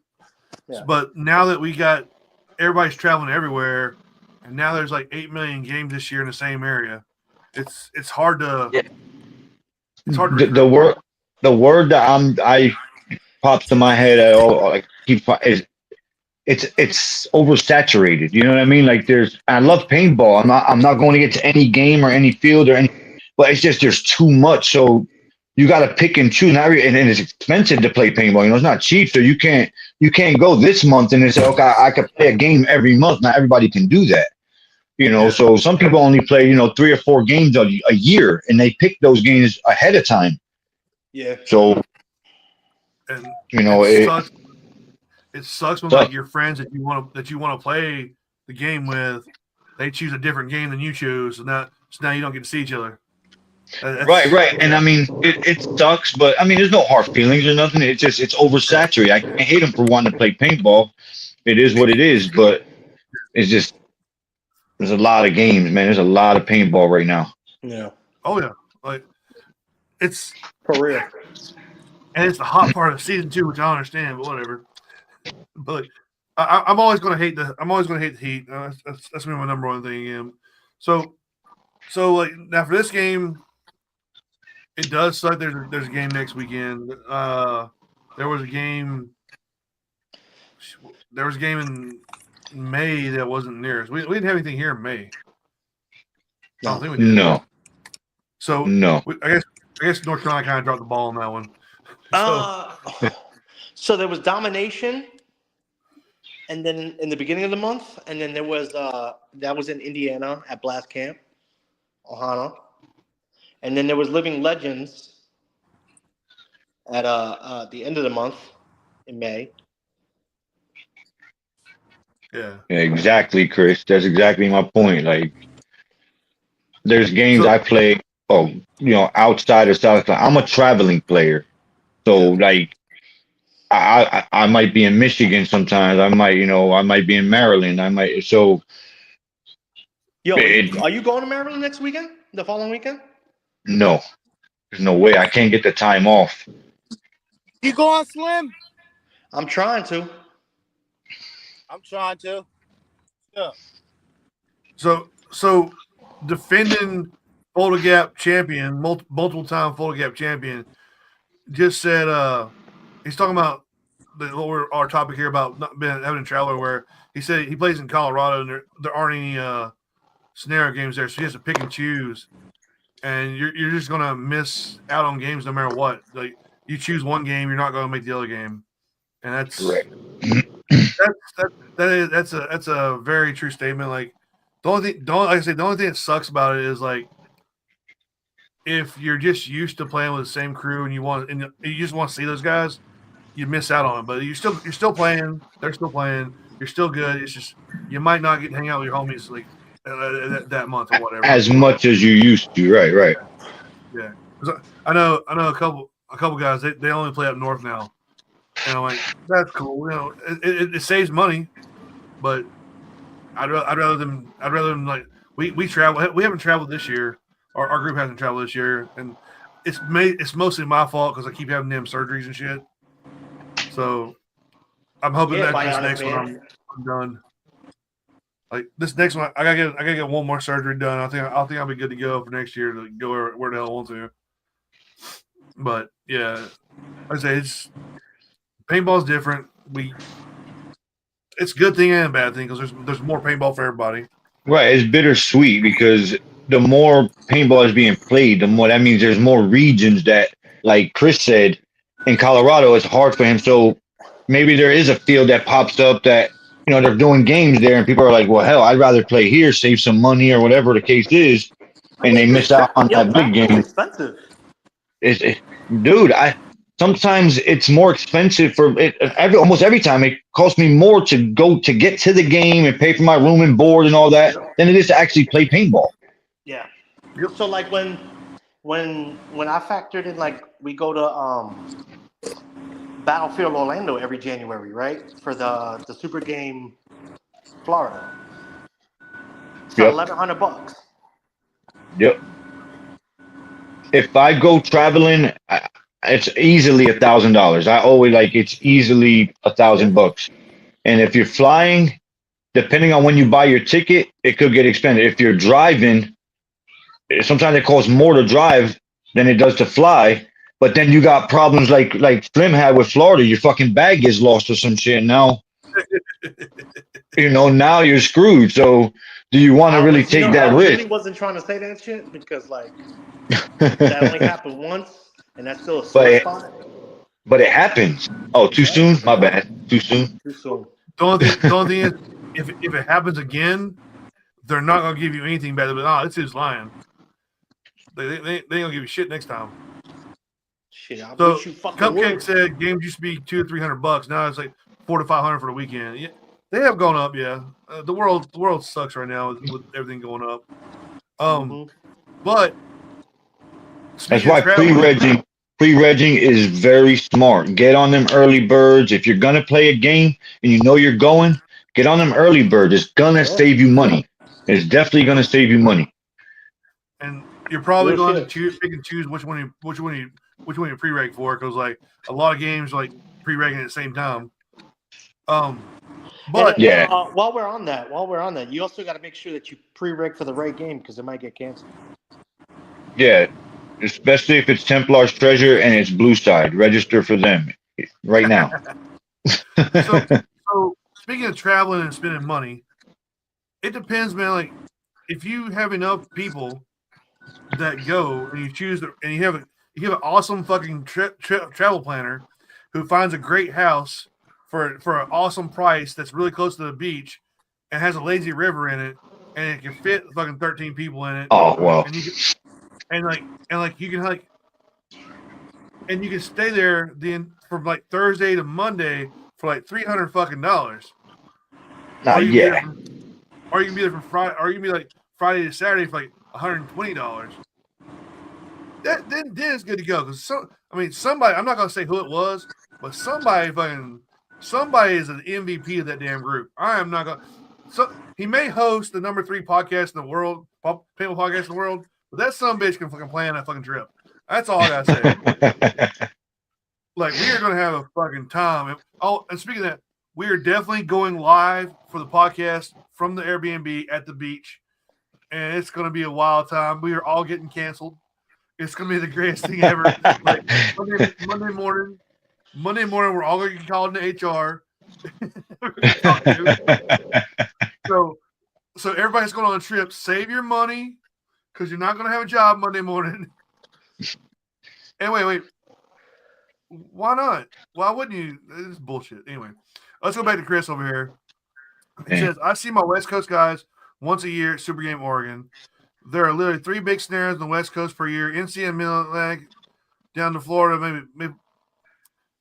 S1: Yeah. But now that we got everybody's traveling everywhere, and now there's like 8 million games this year in the same area, it's hard to. Yeah. It's hard to
S3: the word that I pops to my head at all, like is it's oversaturated. You know what I mean? Like I love paintball. I'm not going to get to any game or any field or any, but it's just there's too much. So you got to pick and choose. And it's expensive to play paintball. It's not cheap. So you can't go this month and say, okay, I could play a game every month. Not everybody can do that. So some people only play 3 or 4 games a year, and they pick those games ahead of time.
S2: Yeah.
S3: So.
S1: And
S3: it
S1: sucks when like your friends that you want to play the game with, they choose a different game than you choose, and now you don't get to see each other.
S3: Right. And it sucks, but there's no hard feelings or nothing. It's oversaturated. I can't hate them for wanting to play paintball. It is what it is, but it's just there's a lot of games, man. There's a lot of paintball right now.
S2: Yeah.
S1: Oh yeah, like it's
S2: for real.
S1: And it's the hot part of season 2, which I don't understand, but whatever. But I'm always going to hate the heat. That's my number one thing again. So like now for this game, it does suck. There's a game next weekend. There was a game in May that wasn't near us. We didn't have anything here in May. I don't think we did.
S3: No.
S1: So
S3: no.
S1: I guess North Carolina kind of dropped the ball on that one.
S2: So there was domination. and then in the beginning of the month, and then there was that was in Indiana at Blast Camp, Ohana, and then there was Living Legends at the end of the month in May.
S1: Yeah.
S3: Yeah, exactly, Chris. That's exactly my point. Like, there's games
S1: So
S3: I play. Oh, outside of South Carolina, I'm a traveling player. So
S1: yeah.
S3: like, I might be in Michigan sometimes. I might be in Maryland. I might. So
S2: Yo,
S3: it,
S2: are you going to Maryland next weekend? The following weekend?
S3: no, there's no way. I can't get the time off.
S5: You going, Slim?
S2: I'm trying to.
S5: I'm trying to. Yeah.
S1: So defending Boulder Gap champion, multiple time Boulder Gap champion, just said he's talking about our topic here about not being having a traveler where he said he plays in Colorado and there aren't any scenario games there, so he has to pick and choose, and you're just gonna miss out on games no matter what. Like you choose one game, you're not gonna make the other game, and
S3: Correct.
S1: that's a very true statement. Like the only thing that sucks about it is like if you're just used to playing with the same crew and you just want to see those guys, you miss out on it. But you're still playing. They're still playing. You're still good. It's just you might not get to hang out with your homies like that month or whatever.
S3: As much as you used to. Right. Right.
S1: Yeah. 'Cause I know a couple guys. They only play up north now, and I'm like, that's cool. It saves money, but I'd rather them like we travel. We haven't traveled this year. Our group hasn't traveled this year, and it's mostly my fault because I keep having them surgeries and shit. So I'm hoping that this next one I'm done. Like this next one, I gotta get one more surgery done. I think I'll be good to go for next year to go where the hell I want to. But yeah, like I say it's paintball's different. It's a good thing and a bad thing because there's more paintball for everybody.
S3: Right. It's bittersweet because the more paintball is being played, the more that means there's more regions that, like Chris said, in Colorado, it's hard for him. So maybe there is a field that pops up that, they're doing games there and people are like, well, hell, I'd rather play here, save some money or whatever the case is. And they miss out on that big game.
S2: Expensive.
S3: Dude, sometimes it's more expensive for it. Almost every time it costs me more to get to the game and pay for my room and board and all that than it is to actually play paintball.
S2: Yeah. So like when I factored in like we go to Battlefield Orlando every January, right? For the Super Game Florida. It's
S3: Yep.
S2: $1,100.
S3: Yep. If I go traveling, it's easily $1,000. I always it's easily $1,000. And if you're flying, depending on when you buy your ticket, it could get expensive. If you're driving, sometimes it costs more to drive than it does to fly. But then you got problems like Slim had with Florida. Your fucking bag gets lost or some shit. Now, now you're screwed. So, do you want to really take that
S2: I
S3: risk?
S2: really wasn't trying to say that shit because that only happened once, and that's still a sore spot.
S3: But it happens. Oh, too soon? My bad. Too soon.
S2: Too soon.
S1: The only thing is, if it happens again, they're not gonna give you anything better. But it's his lying. They ain't gonna give you shit next time.
S2: Shit, I
S1: So
S2: wish you fucking
S1: Cupcake
S2: would.
S1: said games used to be $200 to $300. Now it's like $400 to $500 for the weekend. Yeah, they have gone up. Yeah, the world sucks right now with everything going up. But
S3: that's why pre-regging is very smart. Get on them early birds. If you're gonna play a game and you're going, get on them early birds. It's gonna save you money. It's definitely gonna save you money.
S1: And you're probably going to pick and choose which one you pre-reg for, because like a lot of games like pre-regging at the same time. But
S2: while we're on that, you also got to make sure that you pre-reg for the right game because it might get canceled.
S3: Yeah, especially if it's Templarstreasure and it's Blue Side. Register for them right now.
S1: So speaking of traveling and spending money, it depends, man. Like if you have enough people that go and you choose and you have an awesome fucking travel planner who finds a great house for an awesome price that's really close to the beach and has a lazy river in it, and it can fit fucking 13 people in it.
S3: Oh well.
S1: And you can, you can stay there from like Thursday to Monday for like $300 fucking dollars. Or you can be there from Friday, or you can be like Friday to Saturday for like $120. Then it's good to go because somebody, I'm not gonna say who it was, but somebody is an MVP of that damn group. I am not gonna. So he may host the number 3 podcast in the world, paintball podcast in the world, but that son of a bitch can fucking plan that fucking trip. That's all I gotta say. Like, we are gonna have a fucking time. And speaking of that, we are definitely going live for the podcast from the Airbnb at the beach, and it's gonna be a wild time. We are all getting canceled. It's gonna be the greatest thing ever. Like Monday morning, we're all gonna get called into HR. So everybody's going on a trip. Save your money because you're not gonna have a job Monday morning. And wait. Why not? Why wouldn't you? This is bullshit. Anyway, let's go back to Chris over here. He says, I see my West Coast guys once a year at Super Game Oregon. There are literally 3 big scenarios on the West Coast per year. NC and Mid-Atlantic down to Florida maybe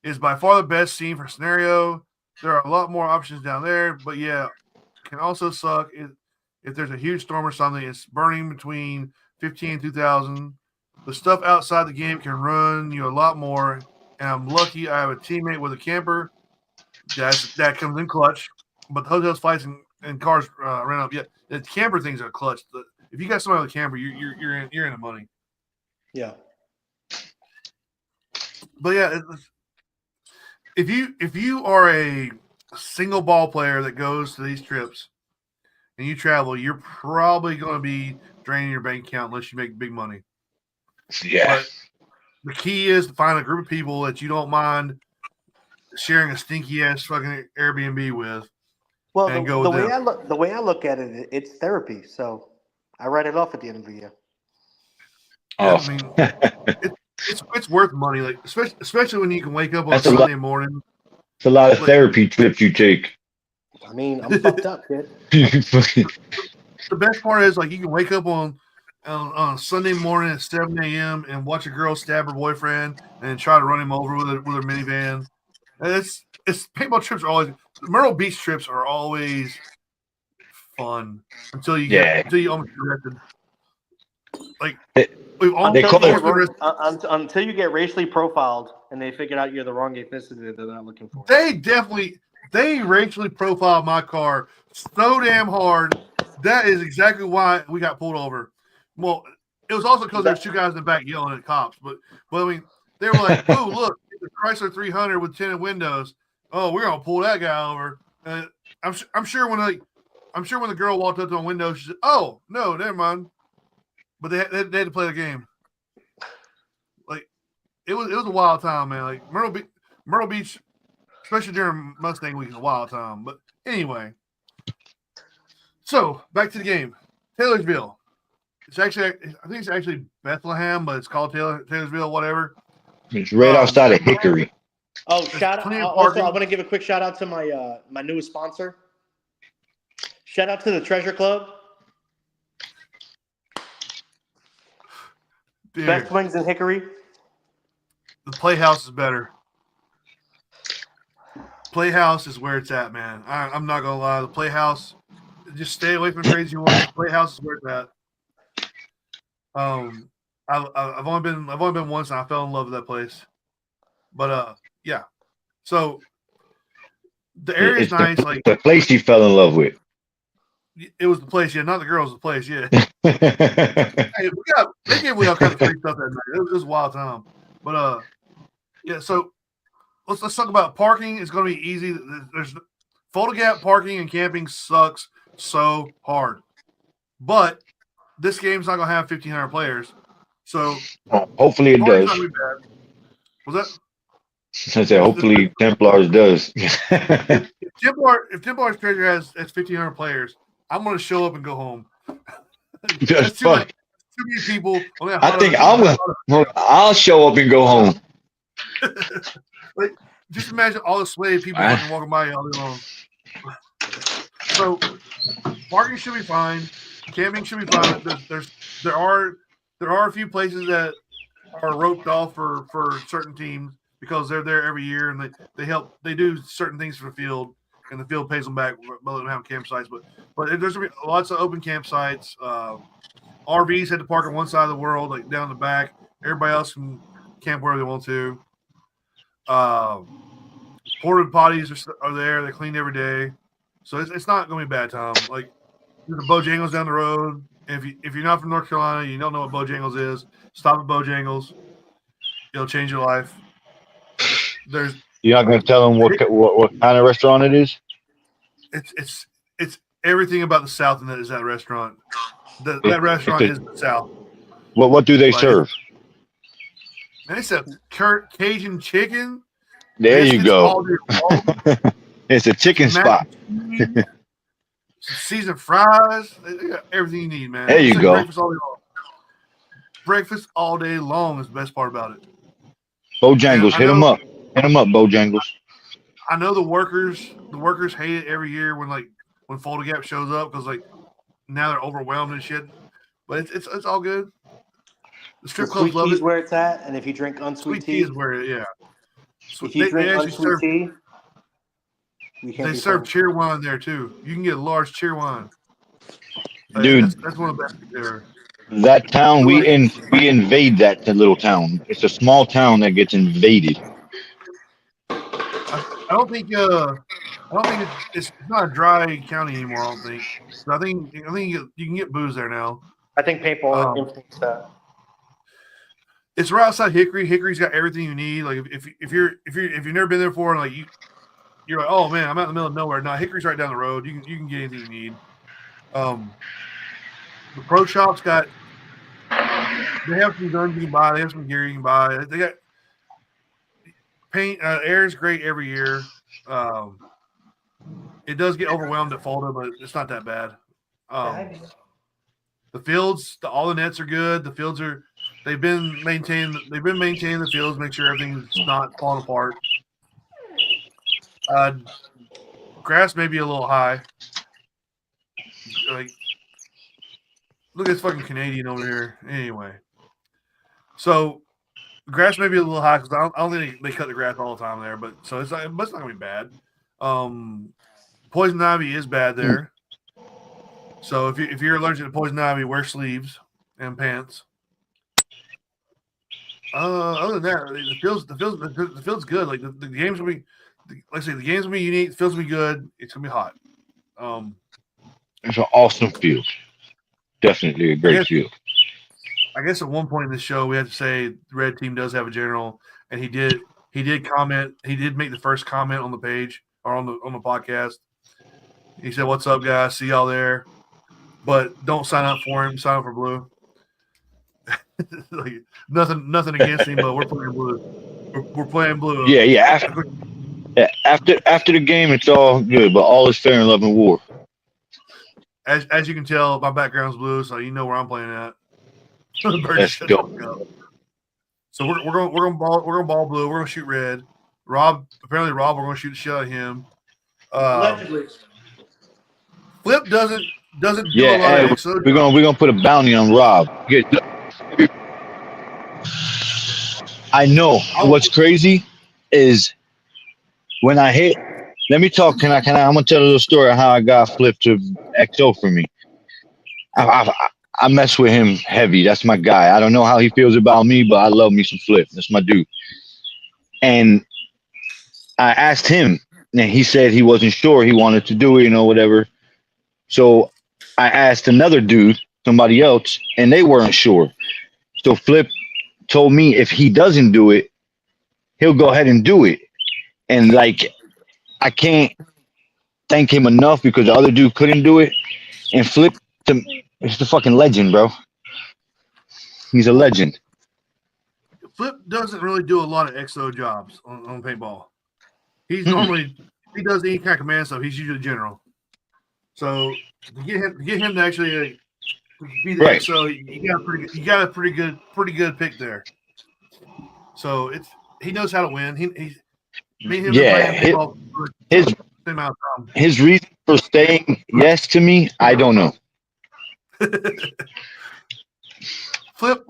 S1: is by far the best scene for scenario. There are a lot more options down there, but yeah, can also suck if there's a huge storm or something. It's burning between 15 and 2,000. The stuff outside the game can run you a lot more. And I'm lucky I have a teammate with a camper that comes in clutch. But the hotels, flights, and cars rent up. Yeah, the camper things are clutch. If you got somebody with a camper, you're in the money.
S2: Yeah.
S1: But yeah, if you are a single ball player that goes to these trips and you travel, you're probably going to be draining your bank account unless you make big money.
S3: Yeah.
S1: But the key is to find a group of people that you don't mind sharing a stinky ass fucking Airbnb with.
S2: Well, the way I look at it, it's therapy. So I write it off at the end of the year.
S1: Yeah, I mean, it's worth money, like especially when you can wake up on a Sunday morning.
S3: It's a lot of therapy trips you take.
S2: I mean, I'm fucked up, kid.
S1: The best part is like you can wake up on a Sunday morning at 7 a.m. and watch a girl stab her boyfriend and try to run him over with her minivan. And it's paintball trips are always Myrtle Beach trips are always fun until you almost get arrested. Like
S2: until you get racially profiled and they figured out you're the wrong ethnicity they're not looking for.
S1: They racially profiled my car so damn hard. That is exactly why we got pulled over. Well, it was also because there's 2 guys in the back yelling at cops. But I mean, they were like, "Oh, look, the Chrysler 300 with tinted windows. Oh, we're gonna pull that guy over." I'm sure when the girl walked up to my window, she said, "Oh, no, never mind." But they had to play the game. Like it was a wild time, man. Like Myrtle Beach, especially during Mustang Week, is a wild time. But anyway, so back to the game, Taylorsville. I think it's actually Bethlehem, but it's called Taylorsville, whatever.
S3: It's right outside of Hickory.
S2: Oh, shout out! Also, I want to give a quick shout out to my newest sponsor. Shout out to the Treasure Club.
S1: Dude,
S2: best wings in Hickory.
S1: The Playhouse is better. Playhouse is where it's at, man. I'm not gonna lie. The Playhouse, just stay away from crazy ones. The Playhouse is where it's at. I've only been once, and I fell in love with that place. But yeah. So the area is nice. Like
S3: the place you fell in love with.
S1: It was the place, yeah. Not the girls, the place, yeah. Hey, they gave me all kinds of free stuff that night. It was a wild time. But yeah. So let's talk about parking. It's going to be easy. There's photo gap parking and camping sucks so hard, but this game's not going to have 1,500 players. So
S3: hopefully it does.
S1: Was that?
S3: I said hopefully Templars does.
S1: if Templars Treasure has 1,500 players, I'm going to show up and go home.
S3: That's
S1: too many people.
S3: I think I'll show up and go home.
S1: just imagine all the sweaty people fucking walking by all day long. So parking should be fine. Camping should be fine. There are a few places that are roped off for certain teams because they're there every year and they do certain things for the field and the field pays them back rather than having campsites. But there's gonna be lots of open campsites. RVs had to park on one side of the world, like down the back. Everybody else can camp wherever they want to. Porta potties are there. They're cleaned every day. So it's not going to be a bad time. Like, there's a Bojangles down the road. And if you're not from North Carolina, you don't know what Bojangles is, stop at Bojangles. It'll change your life.
S3: You're not going to tell them what kind of restaurant it is?
S1: It's everything about the South, and that is that restaurant. That restaurant is the South.
S3: What do they serve?
S1: And it's a Cajun chicken.
S3: There you go. It's a chicken spot.
S1: Seasoned fries. They got everything you need, man.
S3: There you go.
S1: Breakfast all day long is the best part about it.
S3: Bojangles, hit them up. Hit them up, Bojangles.
S1: I know the workers hate it every year when Folda Gap shows up because now they're overwhelmed and shit. But it's all good. The strip clubs love it.
S2: Where it's at, and if you drink unsweet tea,
S1: is where
S2: if you drink unsweet tea,
S1: they serve cheer wine there too. You can get a large cheer wine.
S3: Dude,
S1: that's one of the best there.
S3: That town we invade that little town. It's a small town that gets invaded.
S1: I don't think it's not a dry county anymore. I don't think. I think you can get booze there now.
S2: I think paintball influenced that.
S1: It's right outside Hickory. Hickory's got everything you need. Like if you've never been there before, and you're like, oh man, I'm out in the middle of nowhere. No, Hickory's right down the road. You can get anything you need. The pro shop's got. They have some guns you can buy. They have some gear you can buy. They got paint. Air is great every year. It does get overwhelmed at Folda, but it's not that bad. The fields, all the nets are good. The fields are. They've been maintaining the fields, make sure everything's not falling apart. Grass may be a little high. Look at this fucking Canadian over here. Anyway, so grass may be a little high because I don't think they cut the grass all the time there, but it's not gonna be bad. Poison ivy is bad there. So if you're allergic to poison ivy, wear sleeves and pants. Other than that, the field's good. Like the games will be, like I say, the games will be unique. The field's will be good. It's gonna be hot.
S3: It's an awesome field. Definitely a great field.
S1: I guess at one point in the show we had to say the red team does have a general, and he did comment. He did make the first comment on the page or on the podcast. He said, "What's up, guys? See y'all there, but don't sign up for him. Sign up for blue." Nothing against him, but we're playing blue. We're playing blue.
S3: Yeah. After the game, it's all good, but all is fair in love and war.
S1: As you can tell, my background's blue, so you know where I'm playing at.
S3: Let's go.
S1: So we're gonna ball blue. We're gonna shoot red. Rob, we're gonna shoot the shit out of him.
S2: Allegedly.
S1: Flip doesn't do a lot of
S3: we're gonna put a bounty on Rob. I know what's crazy is when I hit. Let me talk. I'm gonna tell a little story of how I got Flip to XO for me. I mess with him heavy. That's my guy. I don't know how he feels about me, but I love me some Flip. That's my dude. And I asked him, and he said he wasn't sure. He wanted to do it, whatever. So I asked another dude, somebody else, and they weren't sure. So Flip told me if he doesn't do it, he'll go ahead and do it. And I can't thank him enough because the other dude couldn't do it. And Flip, he's the fucking legend, bro. He's a legend.
S1: Flip doesn't really do a lot of XO jobs on paintball. He's normally he does any kind of command stuff. He's usually general. So to get him to actually be the XO, you got a pretty good pick there. So he knows how to win. Me and him
S3: Yeah,
S1: been playing paintball for
S3: his
S1: the same amount of
S3: his reason for saying yes to me, I don't know.
S1: time. Flip.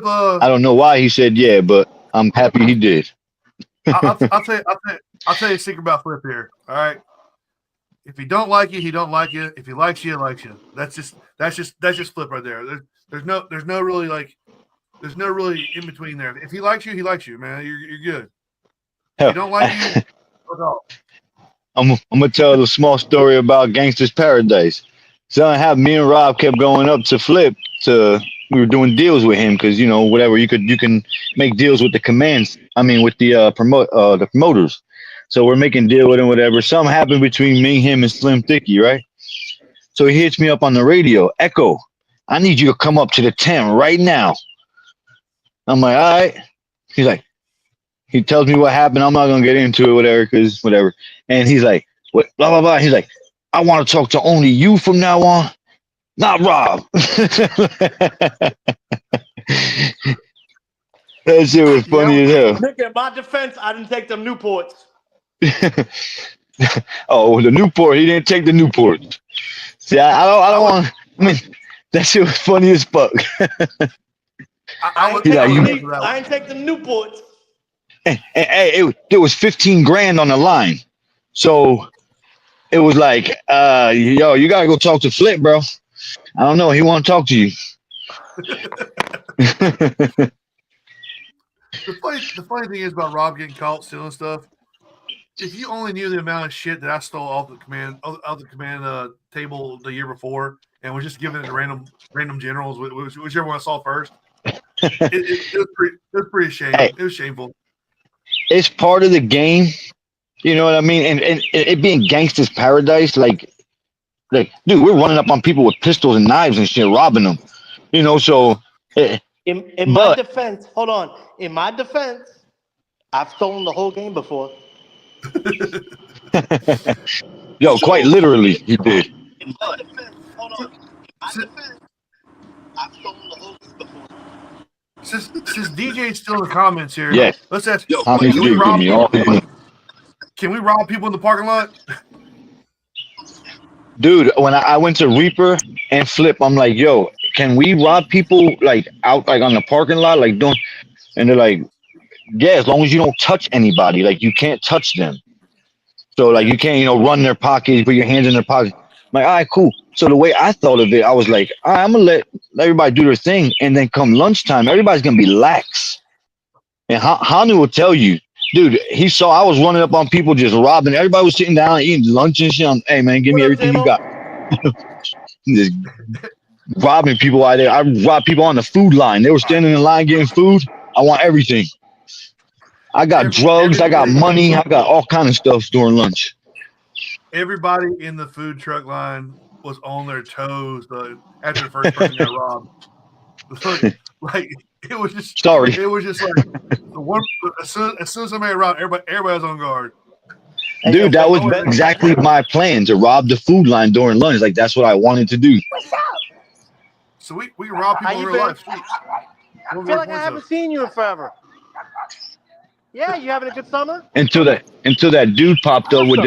S3: I don't know why he said yeah, but I'm happy he did.
S1: I'll tell you a secret about Flip here. All right. If he don't like you, he don't like you. If he likes you, he likes you. That's just Flip right there. There's no really in between there. If he likes you, man. You're good. If he don't like you, fuck off.
S3: I'm gonna tell a small story about Gangster's Paradise. So I have me and Rob kept going up to Flip we were doing deals with him because whatever you can make deals with the commands. I mean with the promoters. So we're making deal with him, whatever. Something happened between me, him, and Slim Thicky, right? So he hits me up on the radio. Echo, I need you to come up to the tent right now. I'm like, all right. He's like, he tells me what happened. I'm not gonna get into it, whatever, because whatever. And he's like, what? Blah blah blah. He's like, I want to talk to only you from now on, not Rob. That shit was funny as hell.
S2: Nick, in my defense, I didn't take them Newports.
S3: Oh, the Newport. He didn't take the Newport. See, I don't want. I mean, that shit was funny as fuck.
S2: I ain't take the Newports.
S3: Hey, there was 15 grand on the line, so it was like, yo, you gotta go talk to Flip, bro. I don't know. He want to talk to you.
S1: The funny thing is about Rob getting caught stealing stuff. If you only knew the amount of shit that I stole off the command table the year before, and was just giving it to random generals, whichever one I saw first, it was pretty shameful.
S3: Hey,
S1: it was shameful.
S3: It's part of the game, you know what I mean? And it being Gangster's Paradise, like, dude, we're running up on people with pistols and knives and shit, robbing them, So,
S2: in my defense, hold on. In my defense, I've stolen the whole game before.
S3: Yo, quite literally, he did.
S2: In my defense, hold on. In my defense, I've stolen the whole game before.
S1: Since DJ's still in the comments here,
S3: yes.
S1: Let's ask.
S3: Can we
S1: rob people in the parking lot?
S3: Dude, when I went to Reaper and Flip, I'm like, yo, can we rob people like out like on the parking lot, like don't? And they're like, yeah, as long as you don't touch anybody, like you can't touch them. So like you can't, run their pockets, put your hands in their pockets. I'm like, all right, cool. So the way I thought of it, I was like, all right, I'm gonna let everybody do their thing, and then come lunchtime, everybody's gonna be lax. And Hanu will tell you, dude, he saw I was running up on people just robbing. Everybody was sitting down eating lunch and shit. Hey man, give me everything you got. Just robbing people out there. I robbed people on the food line. They were standing in line getting food. I want everything. I got drugs. I got money. I got all kind of stuff during lunch.
S1: Everybody in the food truck line was on their toes after the first person got robbed. Like it was just
S3: sorry.
S1: It was just like the one as soon as somebody robbed, everybody was on guard.
S3: Dude, that was exactly my plan, to rob the food line during lunch. Like that's what I wanted to do.
S1: So we rob people in real life.
S2: I feel like I haven't seen you in forever. Yeah, you having a good summer?
S3: Until that dude popped up with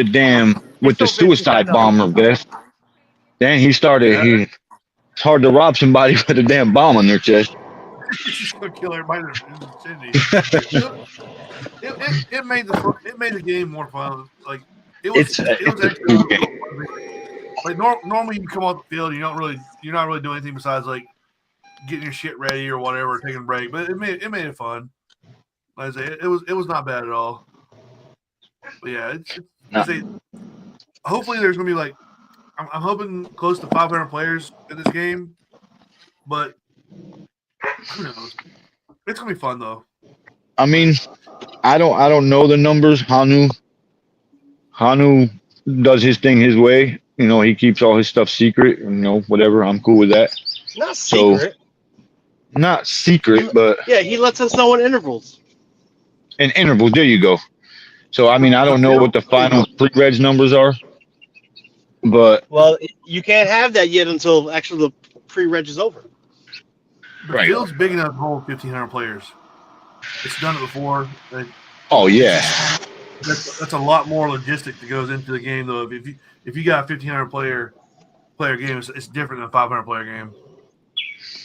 S3: the suicide bomber vest. Then he started. It's hard to rob somebody with a damn bomb on their chest.
S1: He's gonna kill everybody in the city. It made the game more fun. Like it was actually game. Like normally you come off the field, you're not really doing anything besides like getting your shit ready or whatever, taking a break. But it made it fun. Like I say, it was not bad at all. But yeah, hopefully there's gonna be like I'm hoping close to 500 players in this game, but who knows? It's gonna be fun though.
S3: I mean, I don't know the numbers. Hanu does his thing his way. He keeps all his stuff secret. Whatever. I'm cool with that.
S4: Not secret.
S3: Not secret, but
S4: yeah, he lets us know in intervals.
S3: In intervals, there you go. So I mean, I don't know what the final pre-reg numbers are, but
S4: you can't have that yet until actually the pre-reg is over.
S1: The field's big enough to hold 1,500 players. It's done it before.
S3: Oh yeah.
S1: that's a lot more logistic that goes into the game though. If you got a 1,500 player game, it's different than a 500 player game.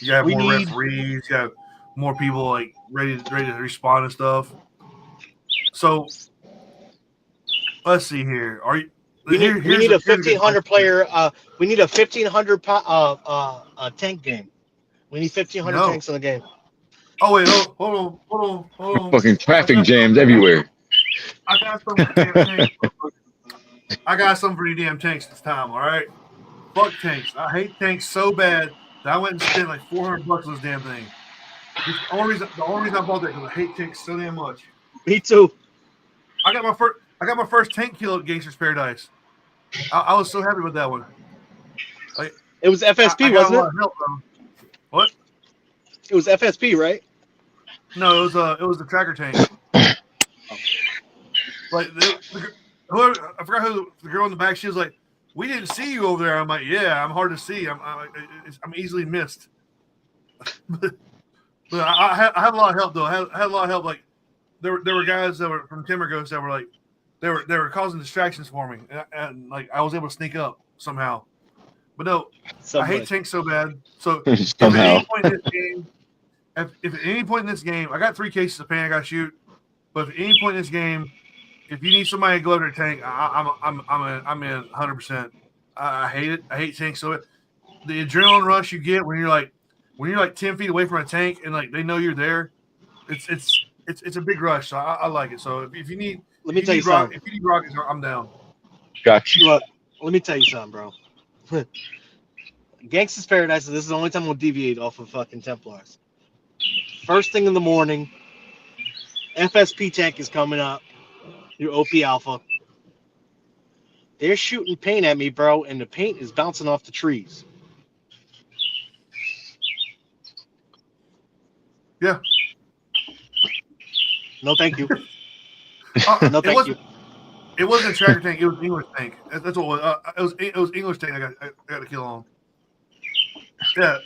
S1: You got more referees. You got more people like ready to respond and stuff. So let's see here.
S4: We need a 1,500 player. We need a 1,500 tank game. We need 1,500 tanks in the game.
S1: Oh wait, hold on.
S3: Fucking traffic jams everywhere.
S1: I got some for damn tanks. I got some for you damn tanks this time. All right, fuck tanks. I hate tanks so bad that I went and spent like $400 on this damn thing. The only reason I bought that because I hate tanks so damn much.
S4: Me too.
S1: I got my first tank kill at Gangster's Paradise. I was so happy with that one. Like,
S4: it was FSP, wasn't it?
S1: Help, what?
S4: It was FSP, right?
S1: No, it was the tracker tank. Like whoever, I forgot who the girl in the back. She was like, "We didn't see you over there." I'm like, "Yeah, I'm hard to see. I'm easily missed." but I had a lot of help though. I had a lot of help. Like there were guys that were from Timber Ghost that were like they were causing distractions for me, and like I was able to sneak up somehow. But no, I hate tanks so bad. So if at any point in this game, I got 3 cases of paint I got to shoot. But at any point in this game, if you need somebody to go over their tank, I'm in 100%. I hate it. I hate tanks so bad. The adrenaline rush you get when you're like 10 feet away from a tank and like they know you're there, it's a big rush. So I like it. So if you need,
S4: let me tell you something.
S1: If you need rockets, I'm down.
S3: Gotcha.
S4: Look, let me tell you something, bro. Gangsta's Paradise. This is the only time we'll deviate off of fucking Templars. First thing in the morning, FSP tank is coming up. Your OP Alpha. They're shooting paint at me, bro, and the paint is bouncing off the trees.
S1: Yeah.
S4: No, thank you. No, thank you.
S1: It wasn't a tracker tank. It was English tank. That's what it was. It was English tank. I got to kill on. Yeah.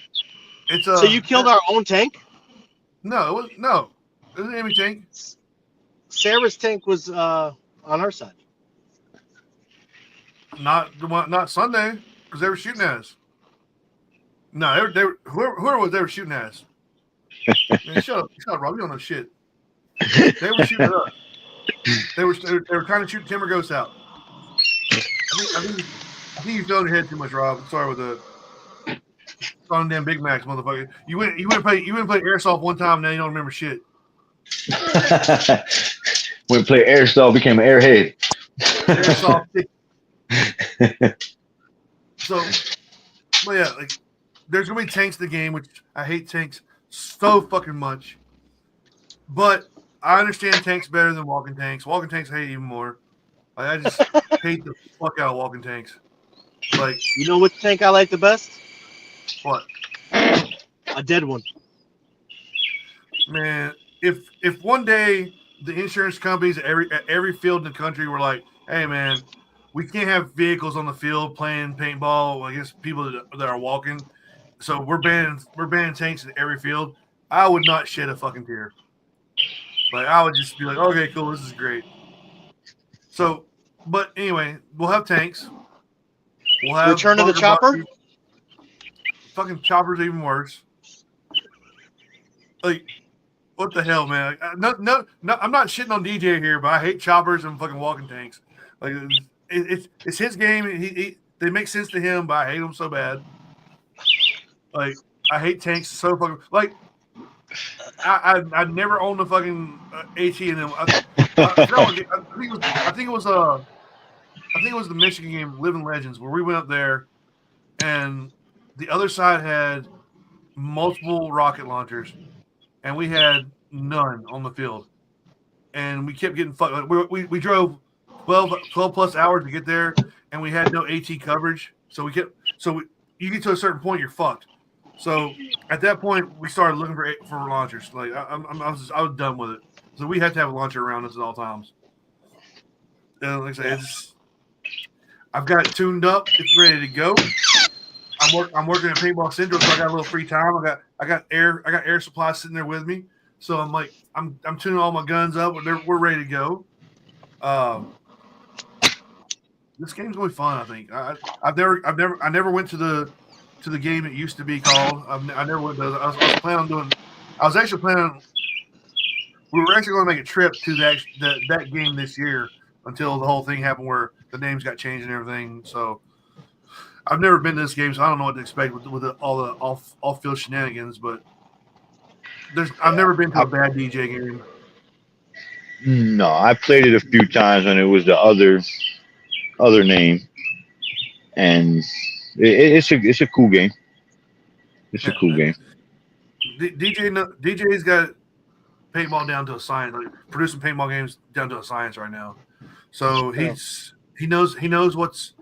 S1: It's
S4: so you killed our own tank?
S1: No, it was an enemy tank.
S4: Sarah's tank was on our side.
S1: Not the one. Not Sunday because they were shooting at us. No, they were whoever was they were shooting at us. Man, shut up, Rob. You don't know shit. They were shooting at us. They were trying to shoot Timber Ghost out. I think you fell in your head too much, Rob. Sorry with the on damn Big Macs, motherfucker. You went to play airsoft one time. Now you don't remember shit.
S3: When play airsoft, became an airhead.
S1: Airsoft. So, but yeah, like there's gonna be tanks in the game, which I hate tanks so fucking much. But I understand tanks better than walking tanks. Walking tanks I hate even more. Like, I just hate the fuck out of walking tanks. Like,
S4: you know what tank I like the best?
S1: What?
S4: A dead one.
S1: Man, if one day the insurance companies at every field in the country were like, "Hey, man, we can't have vehicles on the field playing paintball against people that are walking, so we're banning tanks in every field," I would not shed a fucking tear. Like, I would just be like, "Okay, cool, this is great." So, but anyway, we'll have tanks. We'll have
S4: Return of the Chopper.
S1: Fucking Chopper's even worse. Like, what the hell, man? Like, no, I'm not shitting on DJ here, but I hate choppers and fucking walking tanks. Like, it's his game. They make sense to him, but I hate them so bad. Like, I hate tanks so fucking. Like, I never owned a fucking AT in them. I think it was the Michigan game, Living Legends, where we went up there, and the other side had multiple rocket launchers, and we had none on the field. And we kept getting fucked. We drove 12 plus hours to get there, and we had no AT coverage. So you get to a certain point, you're fucked. So at that point, we started looking for launchers. Like I was done with it. So we had to have a launcher around us at all times. And like I say, I've got it tuned up. It's ready to go. I'm working at Paintball Syndrome, so I got a little free time. I got air supply sitting there with me. So I'm tuning all my guns up. We're ready to go. This game's gonna be fun. I think. I never went to the game it used to be called. I never went. I was planning on doing. I was actually planning. We were actually going to make a trip to that game this year until the whole thing happened where the names got changed and everything. So I've never been to this game, so I don't know what to expect with all the off field shenanigans. But I've never been to a bad DJ game.
S3: No, I played it a few times when it was the other name, and it's a cool game. It's a cool game.
S1: DJ's got paintball down to a science, like producing paintball games down to a science right now. So he knows what's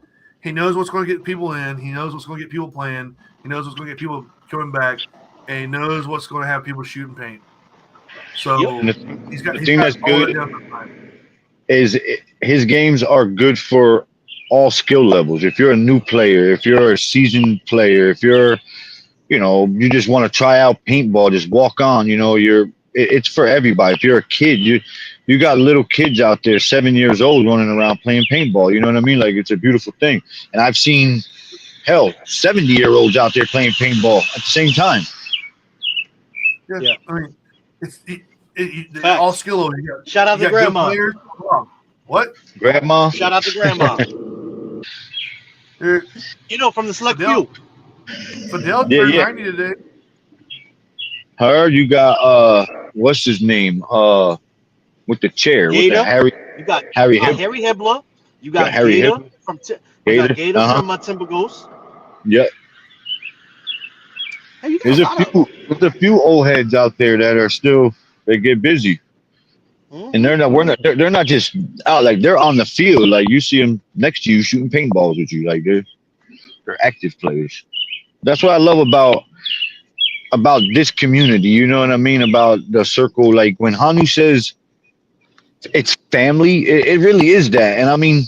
S1: going to get people in. He knows what's going to get people playing. He knows what's going to get people coming back, and he knows what's going to have people shooting paint. So he's got
S3: that's good
S1: down to a science.
S3: Is his games are good for all skill levels. If you're a new player, if you're a seasoned player, if you're, you just want to try out paintball, just walk on. It's for everybody. If you're a kid, you got little kids out there, 7 years old, running around playing paintball. You know what I mean? Like, it's a beautiful thing. And I've seen 70-year-olds out there playing paintball at the same time.
S1: Yeah. I mean, it's all skill over.
S4: Shout out to Grandma.
S1: What?
S3: Grandma.
S4: Shout out to Grandma. From the select few.
S1: Fidel turned 90 today.
S3: Her, you got what's his name? With the chair,
S4: Gator.
S3: with the Harry.
S4: You got
S3: Harry
S4: Hibbler. You got
S3: Harry
S4: Gator
S3: Hibbler.
S4: from
S3: Gator,
S4: from Timber Ghost.
S3: Yeah.
S4: Hey,
S3: There's a few old heads out there that get busy. And they're not just out, like they're on the field, like you see them next to you shooting paintballs with you, like they're active players. That's what I love about this community, you know what I mean, about the circle. Like when Hanu says it's family, it really is that. And I mean,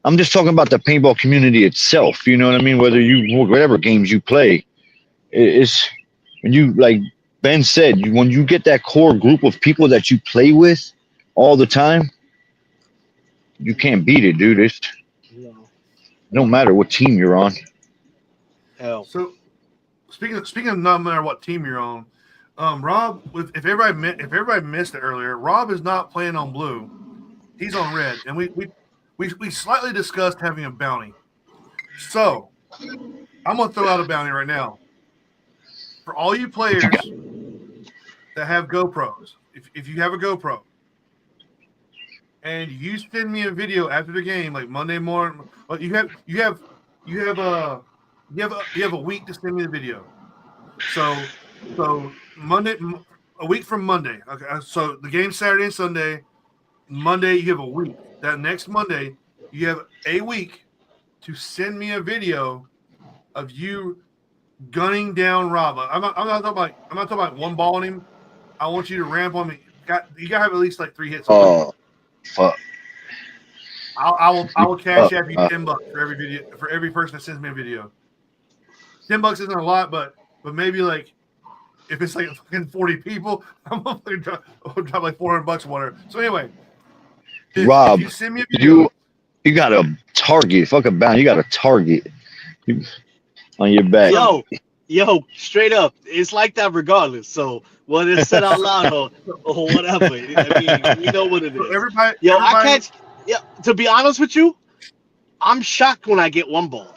S3: I'm just talking about the paintball community itself, you know what I mean, whatever games you play. It's when you, like Ben said, when you get that core group of people that you play with all the time, you can't beat it, dude. It don't matter what team you're on.
S4: Hell.
S1: So speaking of no matter what team you're on, Rob, if everybody missed it earlier, Rob is not playing on blue. He's on red, and we slightly discussed having a bounty. So I'm gonna throw out a bounty right now for all you players that have GoPros. If you have a GoPro and you send me a video after the game, like Monday morning, but you have a week to send me the video. So Monday, a week from Monday. Okay, so the game's Saturday and Sunday. Monday, you have a week. That next Monday, you have a week to send me a video of you gunning down Rob. I'm not talking about one ball on him. I want you to ramp on me. You gotta have at least like 3 hits.
S3: Oh, fuck!
S1: I will cash app you $10 for every person that sends me a video. $10 isn't a lot, but maybe like if it's like fucking 40 people, I'm gonna drop like $400 or whatever. So anyway,
S3: Rob,
S1: if you send me a video,
S3: you got a target. Fuck a bounty. You got a target on your back.
S4: Yo, straight up, it's like that regardless. So whether it's said out loud or whatever, I mean, we know what it is.
S1: Everybody,
S4: I can't. Yeah, to be honest with you, I'm shocked when I get one ball.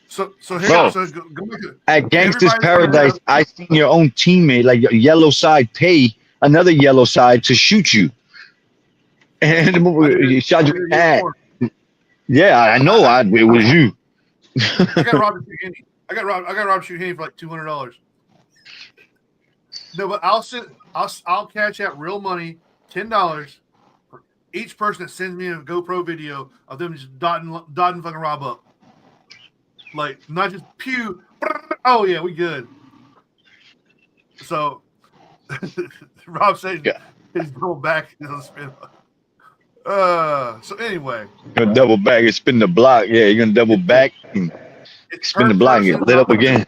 S1: So here,
S3: Bro,
S1: go back to
S3: at Gangsta's Paradise, I seen your own teammate, like your yellow side, pay another yellow side to shoot you, and he shot your hat. Yeah, I know. It was you.
S1: I got robbed Henny. I got robbed Henny for like $200. No, but I'll cash out real money, $10 for each person that sends me a GoPro video of them just dotting fucking Rob up. Like, not just pew. Oh yeah, we good. So Rob said he's double back. So anyway,
S3: You're gonna double back and spin the block. Yeah, you're gonna double back and spin the block and get lit up again.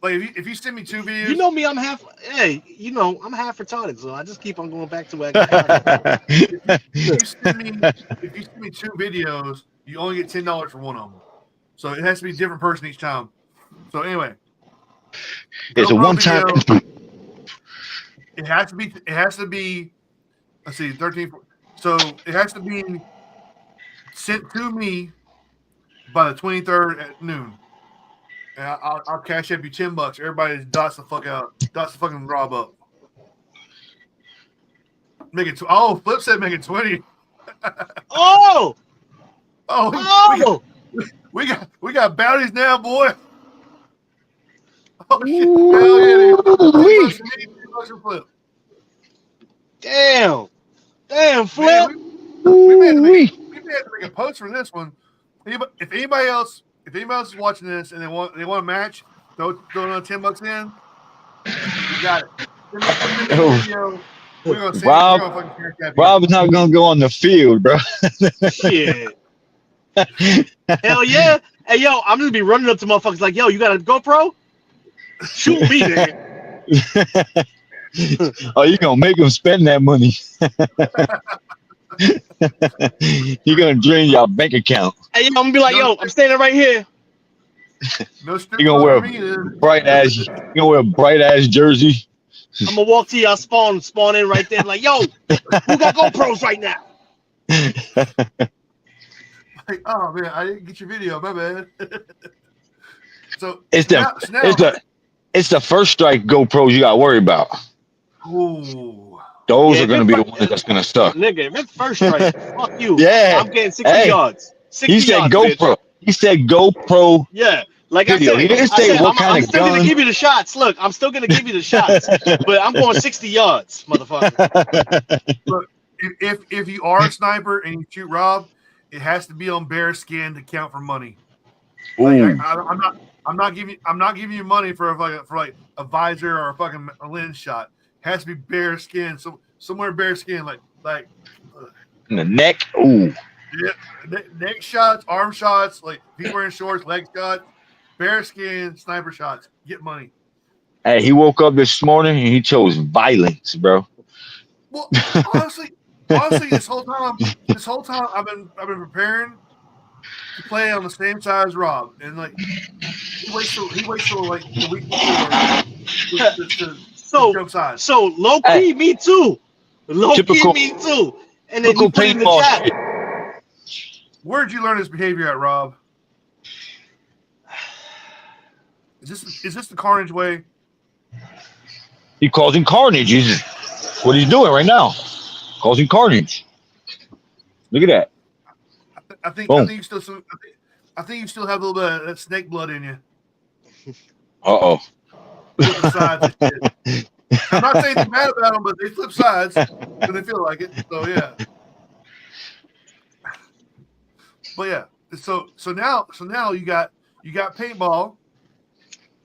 S1: like if you send me 2 videos,
S4: You know me, I'm half. Hey, you know I'm half retarded, so I just keep on going back to where I got
S1: if you send me 2 videos, you only get $10 for one of them. So it has to be a different person each time. So anyway,
S3: It's a
S1: GoPro
S3: one-time.
S1: video, it has to be. Let's see, 13. So it has to be sent to me by the 23rd at noon. And I'll cash up you $10. Everybody dots the fuck out. Dots the fucking Rob up. Make it. Flip said make it 20.
S4: Oh,
S1: Oh, we got bounties now, boy. Oh shit! Hell yeah, dude. $10 Flip.
S4: damn, Flip.
S1: Man, we may have to make a post for this one. If anybody else is watching this and they want a match, throw another $10 in. You got it. We're gonna see.
S3: Rob's not gonna go on the field, bro.
S4: Shit. Hell yeah. Hey yo, I'm gonna be running up to motherfuckers like, yo, you got a GoPro? Shoot me, nigga.
S3: Oh, you gonna make him spend that money? You're gonna drain your bank account.
S4: Hey, yo, I'm gonna be like, yo, I'm standing right here.
S1: No,
S3: you're gonna wear a bright ass jersey.
S4: I'm gonna walk to y'all spawn in right there, like, yo, who got GoPros right now?
S1: Like, oh man, I didn't get your video, my bad. So
S3: it's the first strike GoPros you gotta worry about.
S1: Ooh.
S3: Those are gonna be the ones that's gonna suck.
S4: Nigga, if it's first strike, fuck you.
S3: Yeah.
S4: I'm getting 60 yards. 60
S3: he said
S4: yards,
S3: GoPro.
S4: Bitch.
S3: He said GoPro.
S4: Yeah. Like
S3: video.
S4: I said,
S3: He didn't say what kind
S4: I'm
S3: of
S4: still
S3: gun.
S4: gonna give you the shots. Look, I'm still gonna give you the shots, but I'm going 60 yards, motherfucker.
S1: Look, if you are a sniper and you shoot Rob, it has to be on bear skin to count for money. Like, I'm not giving you money for a visor or a fucking lens shot. It has to be bear skin. So somewhere bear skin, like
S3: in the neck. Ooh.
S1: Yeah, neck shots, arm shots, like people wearing shorts, leg shots, bear skin, sniper shots. Get money.
S3: Hey, he woke up this morning and he chose violence, bro.
S1: Well, honestly, this whole time I've been preparing to play on the same side as Rob, and like he waits till like the week before to jump sides.
S4: So low key, me too. Low key, me too. And then you put in the chat.
S3: Shit.
S1: Where'd you learn this behavior at, Rob? Is this the Carnage way?
S3: He causing carnage. He's what he's doing right now. Causing carnage. Look at that.
S1: I think you still have a little bit of that snake blood in you.
S3: Uh-oh.
S1: Flipping sides and shit. I'm not saying anything bad about them, but they flip sides when they feel like it. So yeah. But yeah, so now you got paintball,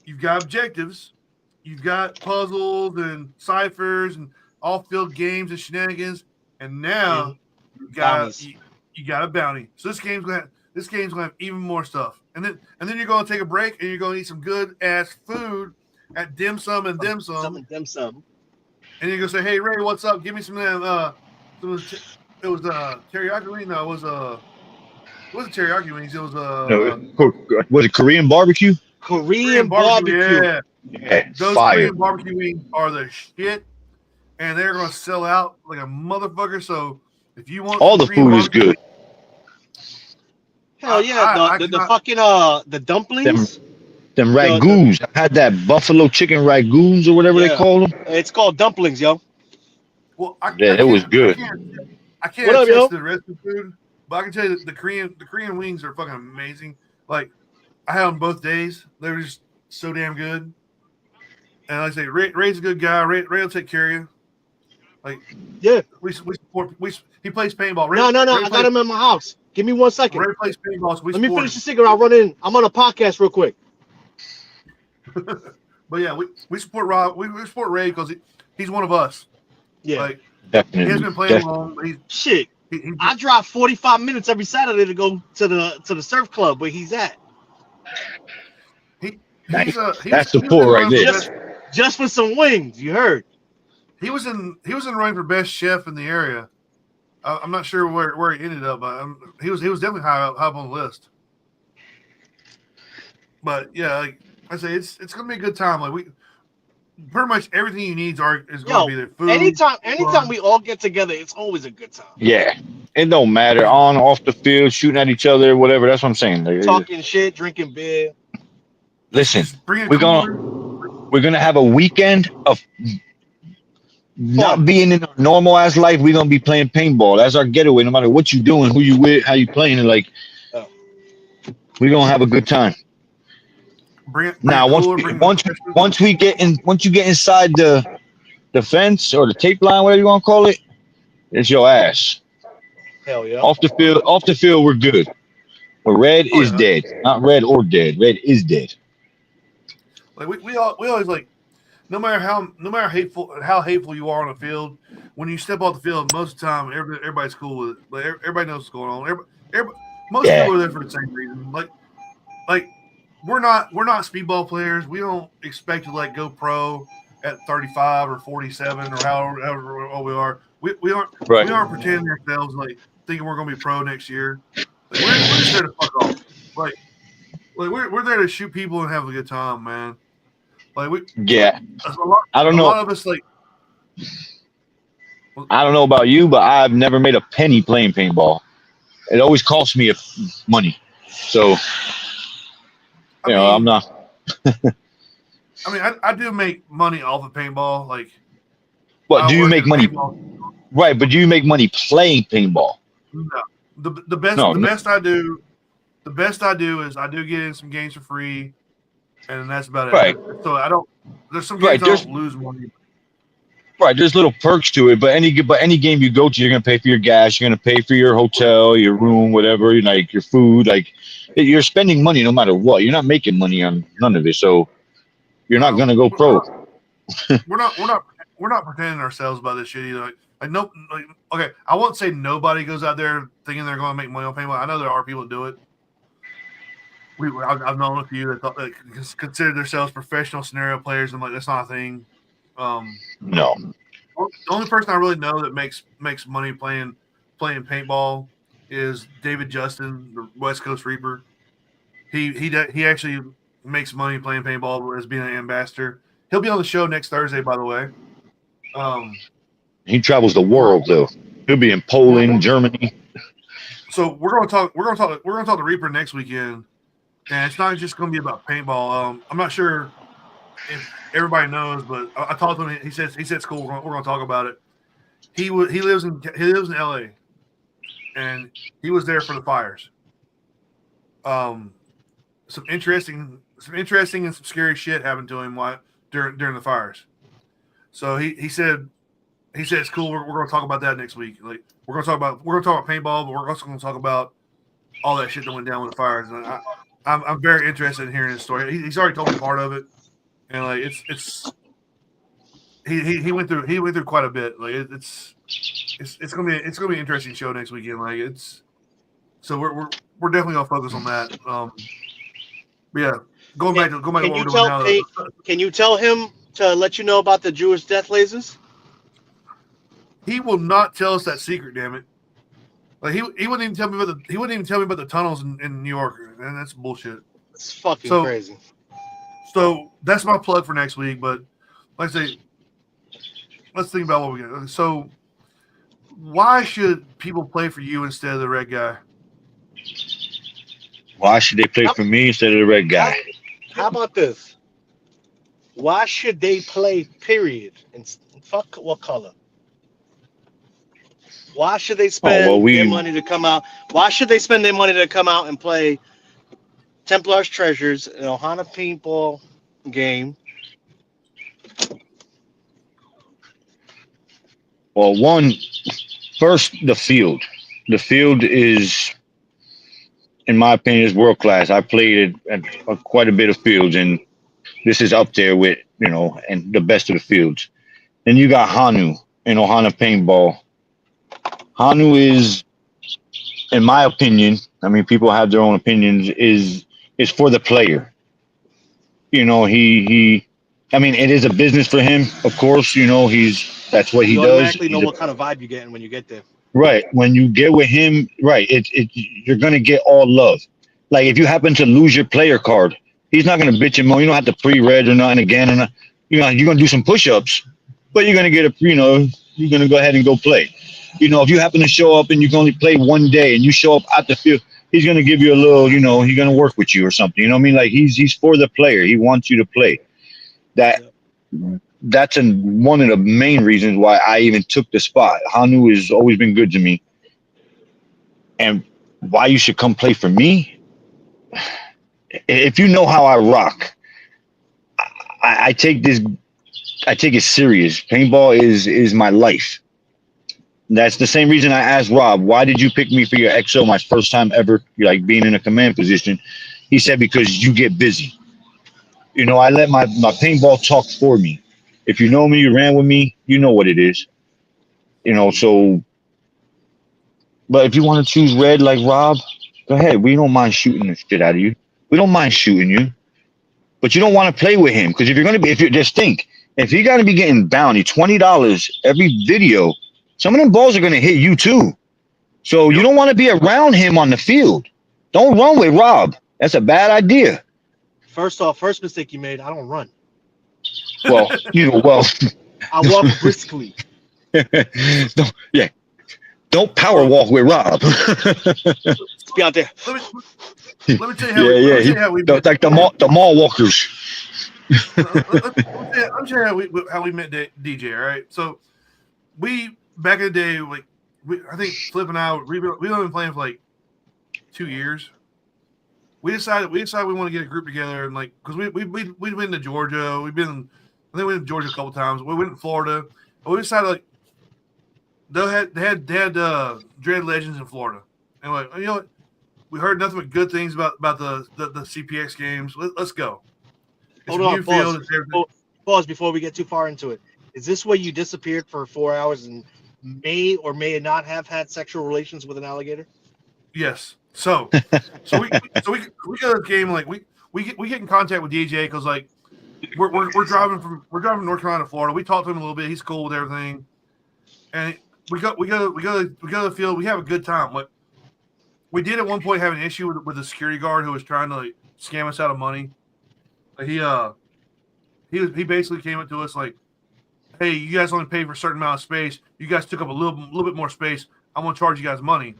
S1: you've got objectives, you've got puzzles and ciphers and off-field games and shenanigans, and now you got a bounty. So this game's gonna have even more stuff, and then you're gonna take a break and you're gonna eat some good ass food at dim sum, and you're gonna say, "Hey Ray, what's up? Give me some of them." It was teriyaki wing. No, it wasn't teriyaki wings. It was
S3: was it Korean barbecue?
S4: Korean barbecue.
S3: Yeah,
S1: those
S3: fire.
S1: Korean barbecue wings are the shit, and they're gonna sell out like a motherfucker. So if you want
S3: all the food is good.
S4: Hell yeah, the fucking the dumplings.
S3: Them ragouts. I had that buffalo chicken ragouts or whatever they call them.
S4: It's called dumplings, yo.
S1: Well,
S3: it was good.
S1: I can't attest to the rest of the food, but I can tell you that the Korean wings are fucking amazing. Like I had them both days; they were just so damn good. And like I say, Ray's a good guy. Ray will take care of you. Like we support. He plays paintball.
S4: No, I got him in my house. Give me 1 second.
S1: Ray plays paintball. So
S4: let me finish the cigarette. I'll run in. I'm on a podcast real quick.
S1: But yeah, we support Rob. We support Ray because he's one of us.
S4: Yeah,
S1: like,
S3: definitely.
S1: He has been playing long.
S4: Shit, I drive 45 minutes every Saturday to go to the surf club where he's at.
S1: He's
S3: That's
S1: he was in
S3: support right
S1: running for
S3: there.
S4: Just for some wings, you heard.
S1: He was in running for best chef in the area. I'm not sure where he ended up, but he was definitely high up on the list. But yeah, like I say, it's gonna be a good time. Like we pretty much everything you need is going to be there. Food.
S4: Anytime we all get together, it's always a good time.
S3: Yeah, it don't matter on off the field, shooting at each other, whatever. That's what I'm saying. Like,
S4: talking shit, drinking beer.
S3: Listen, we're gonna have a weekend of not being in our normal ass life. We're gonna be playing paintball. That's our getaway. No matter what you doing, who you with, how you playing, and like we're gonna have a good time. Now, once you get inside the fence or the tape line, whatever you want to call it, it's your ass.
S4: Hell yeah.
S3: Off the field, we're good. But red is dead. Not red or dead. Red is dead.
S1: Like we always like, no matter how hateful you are on the field, when you step off the field, most of the time everybody's cool with it. Like everybody knows what's going on. Most people are there for the same reason. Like we're not speedball players. We don't expect to like go pro at 35 or 47 or however old we are. We aren't pretending ourselves like thinking we're gonna be pro next year. Like, we're just there to fuck off. Like we're there to shoot people and have a good time, man. Like
S3: I don't know.
S1: A lot of us like.
S3: I don't know about you, but I've never made a penny playing paintball. It always costs me money. So I'm not.
S1: I mean, I do make money off of paintball. Like,
S3: what do you make money? Right, but do you make money playing paintball?
S1: No, the best I do is I do get in some games for free, and that's about it.
S3: Right.
S1: So I don't. There's some games I don't lose money.
S3: Right, there's little perks to it, but any game you go to, you're gonna pay for your gas, you're gonna pay for your hotel, your room, whatever, like your food, like you're spending money no matter what. You're not making money on none of it, so you're not gonna go pro.
S1: We're not pretending ourselves about this shit either. Okay, I won't say nobody goes out there thinking they're gonna make money on paintball. I know there are people that do it. I've known a few that thought that consider themselves professional scenario players, and like that's not a thing.
S3: No.
S1: The only person I really know that makes money playing paintball is David Justin, the West Coast Reaper. He actually makes money playing paintball as being an ambassador. He'll be on the show next Thursday, by the way.
S3: He travels the world though. He'll be in Poland, Germany.
S1: So we're gonna talk to Reaper next weekend, and it's not just gonna be about paintball. I'm not sure if everybody knows, but I talked to him. He said it's cool. We're gonna talk about it. He lives in LA, and he was there for the fires. Some interesting and some scary shit happened to him during the fires. So he said it's cool. We're gonna talk about that next week. Like we're gonna talk about paintball, but we're also gonna talk about all that shit that went down with the fires. And I'm very interested in hearing his story. He's already told me part of it. And like he went through quite a bit. Like it's gonna be an interesting show next weekend. Like so we're definitely gonna focus on that. But yeah, going back to what we're doing now.
S4: Can you tell him to let you know about the Jewish death lasers?
S1: He will not tell us that secret. Damn it! Like he wouldn't even tell me about the tunnels in New York, and that's bullshit.
S4: It's fucking crazy.
S1: So that's my plug for next week. But like I say, let's think about what we get. So why should people play for you instead of the red guy?
S3: Why should they play for me instead of the red guy?
S4: How about this? Why should they play, period? And fuck what color? Why should they spend their money to come out? Why should they spend their money to come out and play Templarstreasure, an Ohana Paintball game?
S3: Well, first, the field. The field is, in my opinion, is world class. I played at quite a bit of fields, and this is up there with, and the best of the fields. Then you got Hanu and Ohana Paintball. Hanu is, in my opinion, I mean, people have their own opinions, is for the player. You know, I mean, it is a business for him, of course. You know, that's what he
S4: You
S3: does.
S4: automatically know what kind of vibe you're getting when you get there.
S3: Right. When you get with him, right, you're gonna get all love. Like if you happen to lose your player card, he's not gonna bitch and moan. You don't have to pre-reg or nothing again, and you know you're gonna do some push-ups, but you're gonna get you're gonna go ahead and go play. You know, if you happen to show up and you can only play one day and you show up at the field, he's gonna give you a little, you know, he's gonna work with you or something. You know what I mean? Like he's for the player. He wants you to play. That's one of the main reasons why I even took the spot. Hanu has always been good to me. And why you should come play for me? If you know how I rock, I take it serious. Paintball is my life. That's the same reason I asked Rob, why did you pick me for your XO my first time ever, like being in a command position? He said, because you get busy. You know, I let my paintball talk for me. If you know me, you ran with me, you know what it is. You know, so, but if you want to choose red like Rob, go ahead. We don't mind shooting the shit out of you. We don't mind shooting you. But you don't want to play with him, because just think, if you're going to be getting bounty, $20 every video, some of them balls are going to hit you too. So you don't want to be around him on the field. Don't run with Rob. That's a bad idea.
S4: First mistake you made, I don't run.
S3: Well,
S4: I walk briskly.
S3: Don't power walk with Rob.
S4: Let's be out there.
S1: Let me tell you how we met.
S3: Like the mall walkers.
S1: I'm sure how we met DJ. All right, so we back in the day, like I think Flip and I we've been playing for like 2 years. We decided we want to get a group together, and like because we've been to Georgia, I think we went to Georgia a couple times. We went to Florida, and we decided like they had Dread Legends in Florida, and like, you know what, we heard nothing but good things about the CPX games. Let's go.
S4: Hold on, pause before we get too far into it. Is this where you disappeared for 4 hours and may or may not have had sexual relations with an alligator?
S1: Yes. So we go to the game, like we get in contact with DJ because like we're driving from North Carolina to Florida. We talked to him a little bit. He's cool with everything, and we go to the field. We have a good time. Like we did at one point have an issue with the security guard who was trying to like scam us out of money. Like, he basically came up to us like, hey, you guys only pay for a certain amount of space. You guys took up a little bit more space. I'm gonna charge you guys money.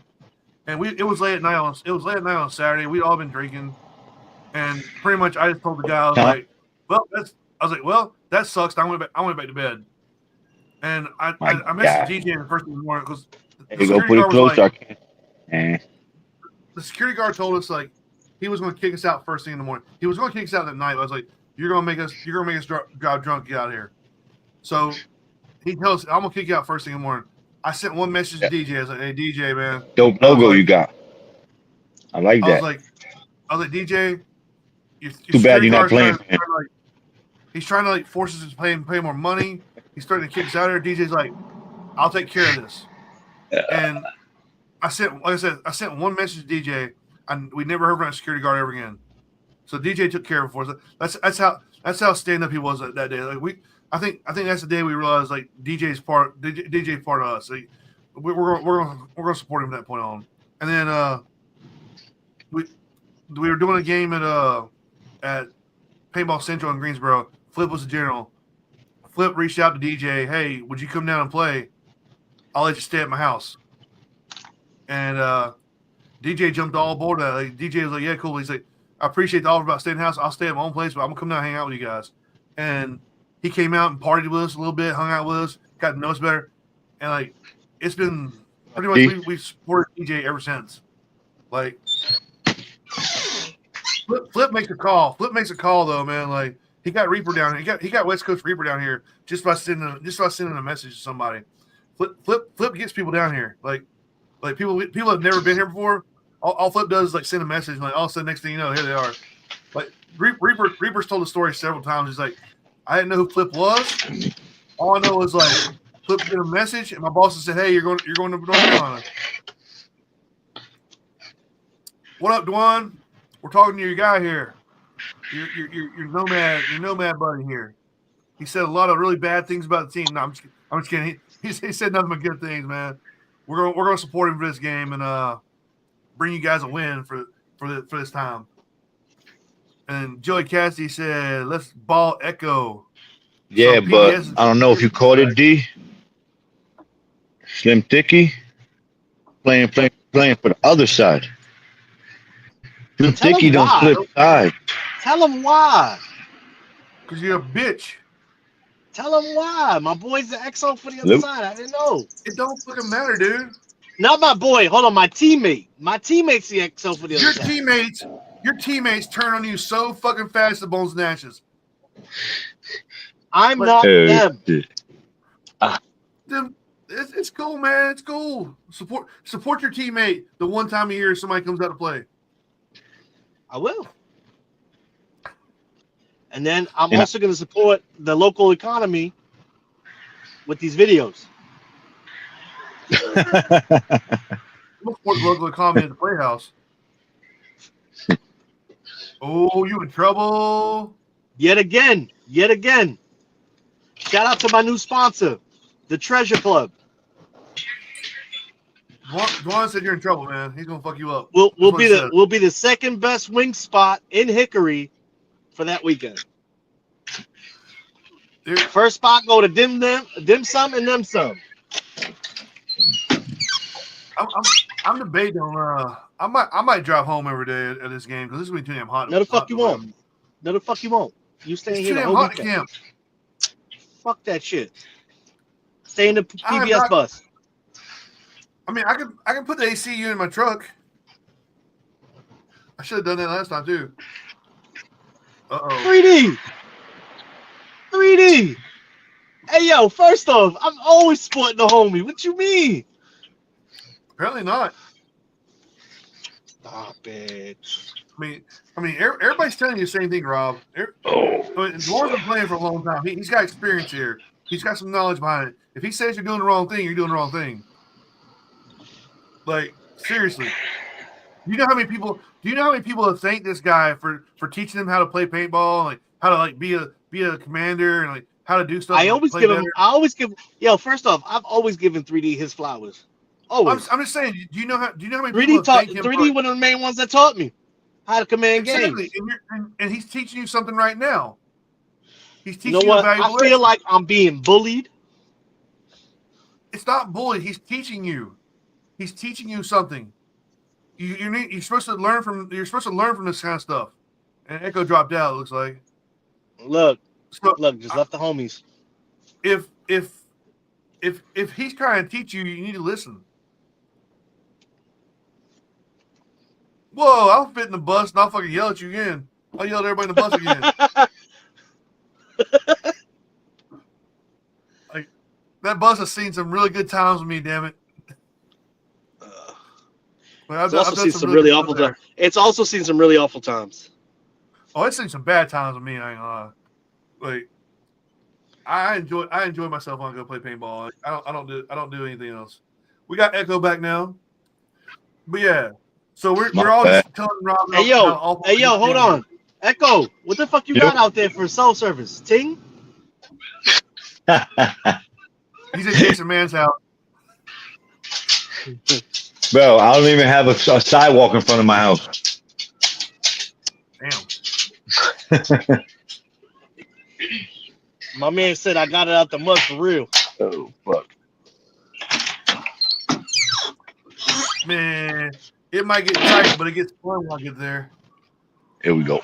S1: And it was late at night on Saturday. We'd all been drinking, and pretty much I just told the guy, I was like, well, that sucks. I went back to bed, and I messaged DJ in the first thing in the morning because the security guard was like, the security guard told us like he was going to kick us out first thing in the morning. He was going to kick us out that night. I was like, you're going to make us drive drunk, get out of here. So he tells us, I'm going to kick you out first thing in the morning. I sent one message to DJ. I was like, hey, DJ, man.
S3: Dope logo you got. I like that.
S1: I was like, DJ,
S3: too bad you're not playing.
S1: He's trying to like force us to pay more money. He's starting to kick us out of there. DJ's like, I'll take care of this. And I sent one message to DJ, and we never heard from a security guard ever again. So DJ took care of it for us. That's how stand up he was that day. Like I think that's the day we realized like DJ's part of us. Like, we're gonna support him from that point on. And then we were doing a game at Paintball Central in Greensboro. Flip was the general. Flip reached out to DJ, hey, would you come down and play? I'll let you stay at my house. And DJ jumped all aboard that. Like, DJ was like, yeah, cool. He's like, I appreciate the offer about staying in the house. I'll stay at my own place, but I'm gonna come down and hang out with you guys. And he came out and partied with us a little bit, hung out with us, got to know us better. And like it's been pretty much we've supported DJ ever since. Like Flip makes a call. Flip makes a call though, man. Like he got Reaper down here. He got West Coast Reaper down here just by sending a message to somebody. Flip gets people down here. Like people have never been here before. All Flip does is like send a message, and like all of a sudden next thing you know, here they are. Like Reaper's told the story several times. He's like, I didn't know who Flip was. All I know is like Flip did a message, and my boss said, hey, you're going to North Carolina. What up, Dwan? We're talking to your guy here. your nomad buddy here. He said a lot of really bad things about the team. No, I'm just kidding. He said nothing but good things, man. We're gonna support him for this game and bring you guys a win for this time. And Joey Cassidy said, "Let's ball Echo."
S3: Yeah,
S1: So
S3: but
S1: PBS
S3: I don't know if you caught it, D. Slim Thicky playing for the other side. Slim
S4: Tell
S3: Thicky
S4: him
S3: don't
S4: why.
S3: flip sides.
S4: Tell him why.
S1: because you're a bitch.
S4: Tell him why. My boy's the XO for the other
S3: Nope.
S4: side. I didn't know.
S1: It don't fucking matter, dude.
S4: Not my boy. Hold on, my teammate. My teammate's the XO for the other
S1: Your
S4: side.
S1: teammates turn on you so fucking fast the bones and ashes.
S4: I'm
S1: But-
S4: not them.
S1: Then it's cool, man. It's cool. Support your teammate the one time a year somebody comes out to play.
S4: I will. And then I'm
S3: Yeah.
S4: also going to support the local economy with these videos.
S1: We'll support the local economy at the playhouse. Oh, you in trouble?
S4: Yet again. Shout out to my new sponsor, the Treasure Club.
S1: Dwan said you're in trouble, man. He's gonna fuck you up.
S4: We'll
S1: That's what
S4: be
S1: he
S4: the
S1: said.
S4: we'll be the second best wing spot in Hickory for that weekend.
S1: Dude,
S4: First spot go to dim sum and them some.
S1: I'm debating on. I might drive home every day at this game because this is gonna be too damn hot.
S4: No, the fuck you won't. No, the fuck you won't. You staying
S1: It's
S4: here
S1: too
S4: the
S1: damn
S4: whole
S1: hot in
S4: weekend.
S1: camp.
S4: Fuck that shit. Stay in the
S1: I'm
S4: PBS
S1: not-
S4: bus.
S1: I mean, I can put the AC unit in my truck. I should have done that last time too.
S4: 3D. Hey yo, first off, I'm always sporting the homie. What you mean?
S1: Apparently not.
S4: Stop it.
S1: I mean, everybody's telling you the same thing, Rob. Dwarf's been playing for a long time. He's got experience here. He's got some knowledge behind it. If he says you're doing the wrong thing, you're doing the wrong thing. Like, seriously. Do you know how many people have thanked this guy for teaching them how to play paintball, and like how to like be a commander and like how to do stuff?
S4: I always give yo, first off, I've always given 3D his flowers. Always.
S1: I'm just saying, do you know how many
S4: 3D
S1: people have
S4: taught
S1: thanked him
S4: 3D one of the main ones that taught me how to command
S1: exactly,
S4: games.
S1: and he's teaching you something right now. He's
S4: You
S1: teaching
S4: know what?
S1: a valuable
S4: I feel
S1: lesson.
S4: like I'm being bullied.
S1: It's not bullying. He's teaching you. He's teaching you something. You're supposed to learn from this kind of stuff. And Echo dropped out. It looks like.
S4: Look,
S1: So
S4: just left the homies.
S1: if he's trying to teach you, you need to listen. Whoa! I'll fit in the bus and I'll fucking yell at you again. I'll yell at everybody in the bus again. Like that bus has seen some really good times with me. Damn it. Like,
S4: It's also seen some really awful times. It's also seen some really awful times.
S1: Oh, it's seen some bad times with me. I ain't gonna lie. Like, I enjoy myself when I go play paintball. I don't do anything else. We got Echo back now, but yeah. So we're all just telling Rob.
S4: Hey yo, hold on. Echo, what the fuck you got out there for cell service? Ting?
S1: He's at Jason Mann's house.
S3: Bro, I don't even have a sidewalk in front of my house.
S1: Damn.
S4: My man said I got it out the mud for real.
S3: Oh, fuck.
S1: Man, it might get tight, but it gets fun when I get there.
S3: Here we go.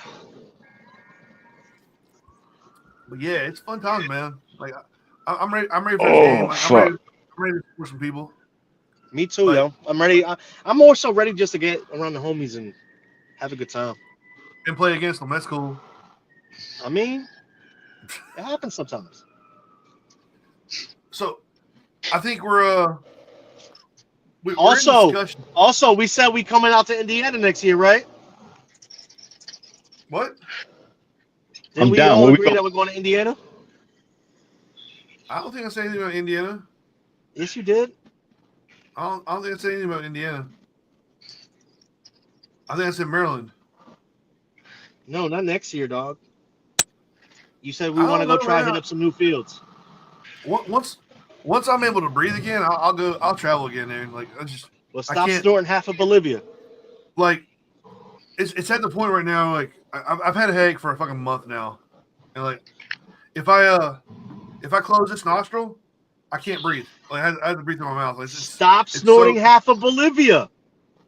S1: But yeah, it's fun times, man. Like I'm ready. I'm ready for this
S3: Oh,
S1: game. Like,
S3: fuck.
S1: I'm ready to support some people.
S4: Me too,
S1: Like-
S4: yo. I'm ready. I'm more so ready just to get around the homies and have a good time.
S1: And play against them. That's cool.
S4: I mean, it happens sometimes.
S1: So, I think we're in
S4: Also-
S1: discussion.
S4: Also, we said we coming out to Indiana next year, right?
S1: What?
S4: Didn't
S3: I'm
S4: we
S3: down.
S4: all
S3: Where we
S4: agree
S3: go?
S4: that we're going to Indiana?
S1: I don't think I said anything about Indiana.
S4: Yes, you did.
S1: I don't think I said anything about Indiana. I think I said Maryland.
S4: No, not next year, dog. You said we
S1: I
S4: want to
S1: don't
S4: go
S1: know,
S4: try
S1: man.
S4: hit up some new fields.
S1: Once I'm able to breathe again, I'll go. I'll travel again, dude. Like
S4: Well,
S1: I
S4: stop
S1: can't.
S4: snorting half of Bolivia.
S1: Like it's at the point right now. Like I've had a headache for a fucking month now, and like if I close this nostril, I can't breathe. Like I have to breathe through my mouth. Like,
S4: Stop snorting half of Bolivia.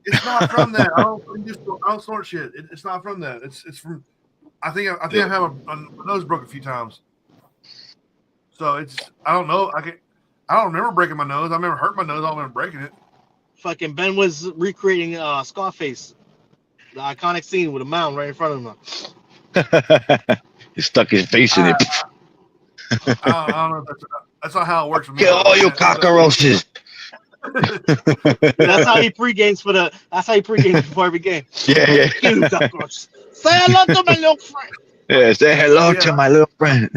S1: It's not from that. I don't snort shit. It's not from that. It's from. I think I've had a nose broke a few times. So I don't know. I don't remember breaking my nose. I remember hurting my nose. I don't remember breaking it.
S4: Fucking Ben was recreating Scarface, the iconic scene with a mound right in front of him.
S3: He stuck his face in it.
S1: I don't know if that's not how it works for me.
S3: Kill all your cockroaches.
S4: That's how he pre-games before every game.
S3: Yeah.
S4: You cockroaches. Say hello to my little friend.
S3: Yeah, say hello to my little friend.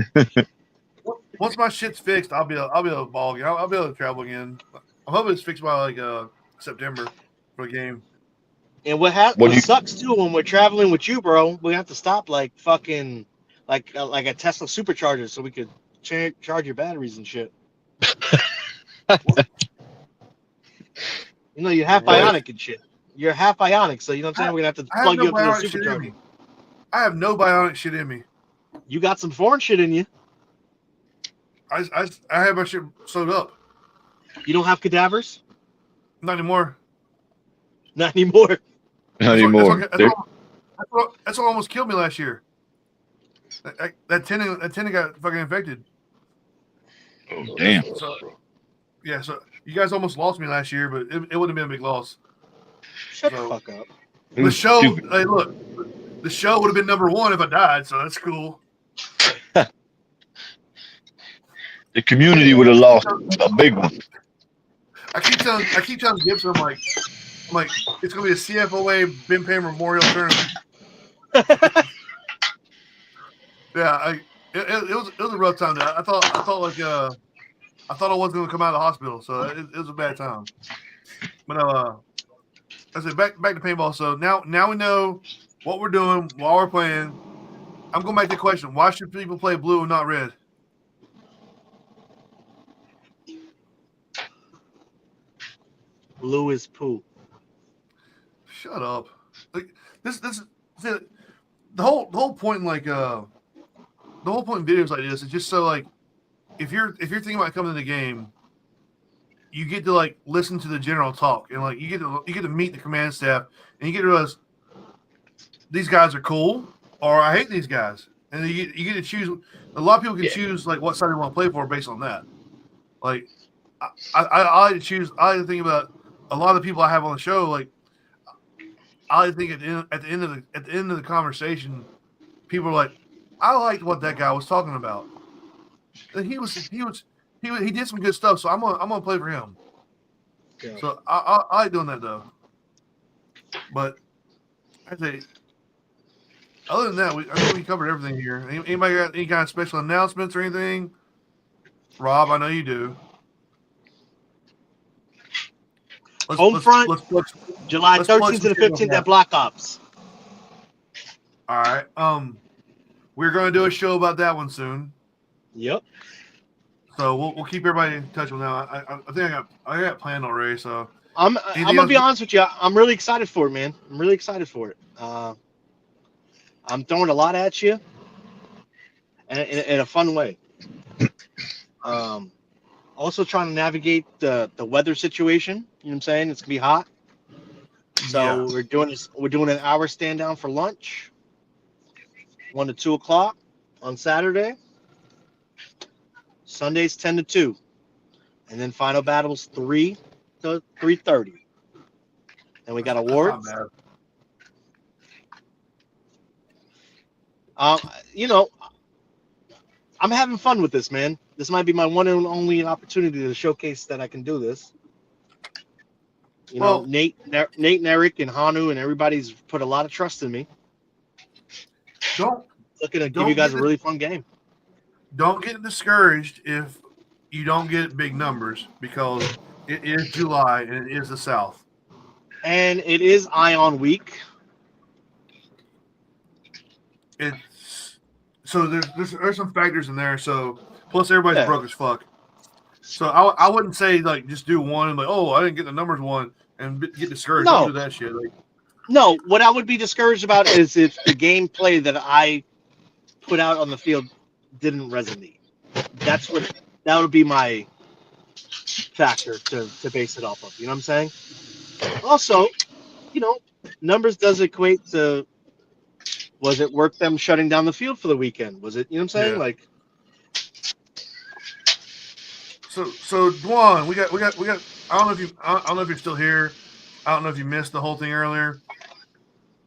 S1: Once my shit's fixed, I'll be able to ball again. I'll be able to travel again. I'm hoping it's fixed by like September for the game.
S4: And what sucks too when we're traveling with you, bro, we have to stop like fucking like a Tesla supercharger so we could charge your batteries and shit. You know, you're half bionic and shit. You're half bionic, so you know what I'm saying? We're gonna have to plug you up to the supercharger.
S1: I have no bionic shit in me.
S4: You got some foreign shit in you.
S1: I have my shit sewed up.
S4: You don't have cadavers?
S1: Not anymore.
S4: Not anymore.
S3: Not anymore.
S1: That's what almost killed me last year. That tendon got fucking infected.
S3: Oh damn.
S1: So you guys almost lost me last year, but it wouldn't have been a big loss.
S4: Shut the fuck up.
S1: The show, hey, look, the show would have been number 1 if I died, so that's cool.
S3: The community would have lost a big one.
S1: I keep telling Gibson, I'm like, it's gonna be a CFOA Ben Payne Memorial Tournament. Yeah, it was a rough time. I thought I wasn't gonna come out of the hospital, so it was a bad time. But I said back to paintball. So now we know what we're doing while we're playing. I'm going back to the question: why should people play blue and not red?
S4: Blue is poo.
S1: Shut up! Like the whole point, like the whole point in videos like this is just so like if you're thinking about coming to the game, you get to like listen to the general talk and like you get to meet the command staff and you get to realize these guys are cool or I hate these guys, and you get to choose. A lot of people can choose like what side they want to play for based on that. Like I like to choose. I like to think about a lot of the people I have on the show. Like I like to think at the end of the conversation, people are like, I liked what that guy was talking about. And he did some good stuff, so I'm gonna play for him. Yeah. So I like doing that though. But I say, other than that, I think we covered everything here. Anybody got any kind of special announcements or anything? Rob, I know you do.
S4: Homefront, July 13th to the 15th at Black Ops.
S1: All right. We're going to do a show about that one soon.
S4: Yep.
S1: So we'll keep everybody in touch with that. I think I got planned already. So
S4: I'm gonna be honest with you. I'm really excited for it, man. I'm really excited for it. I'm throwing a lot at you, in a fun way. Also trying to navigate the weather situation. You know what I'm saying? It's gonna be hot. So we're doing an hour stand down for lunch. 1 to 2 o'clock on Saturday. Sundays 10 to 2. And then final battles 3 to 3:30. And we got awards. You know, I'm having fun with this, man. This might be my one and only opportunity to showcase that I can do this. You know, Nate and Eric and Hanu and everybody's put a lot of trust in me. Looking to give you guys a really fun game.
S1: Don't get discouraged if you don't get big numbers because it is July and it is the South.
S4: And it is Ion Week.
S1: it's so there's some factors in there. So plus everybody's
S4: Yeah.
S1: broke as fuck. So I wouldn't say like just do one and like, oh, I didn't get the numbers one and get discouraged.
S4: No.
S1: Don't do that shit. Like,
S4: No, what I would be discouraged about is if the gameplay that I put out on the field didn't resonate. That would be my factor to base it off of. You know what I'm saying? Also, numbers does equate to, was it worth them shutting down the field for the weekend? Was it, you know what I'm saying?
S1: Yeah.
S4: Like,
S1: so Dwan, we got. I don't know if you're still here. I don't know if you missed the whole thing earlier.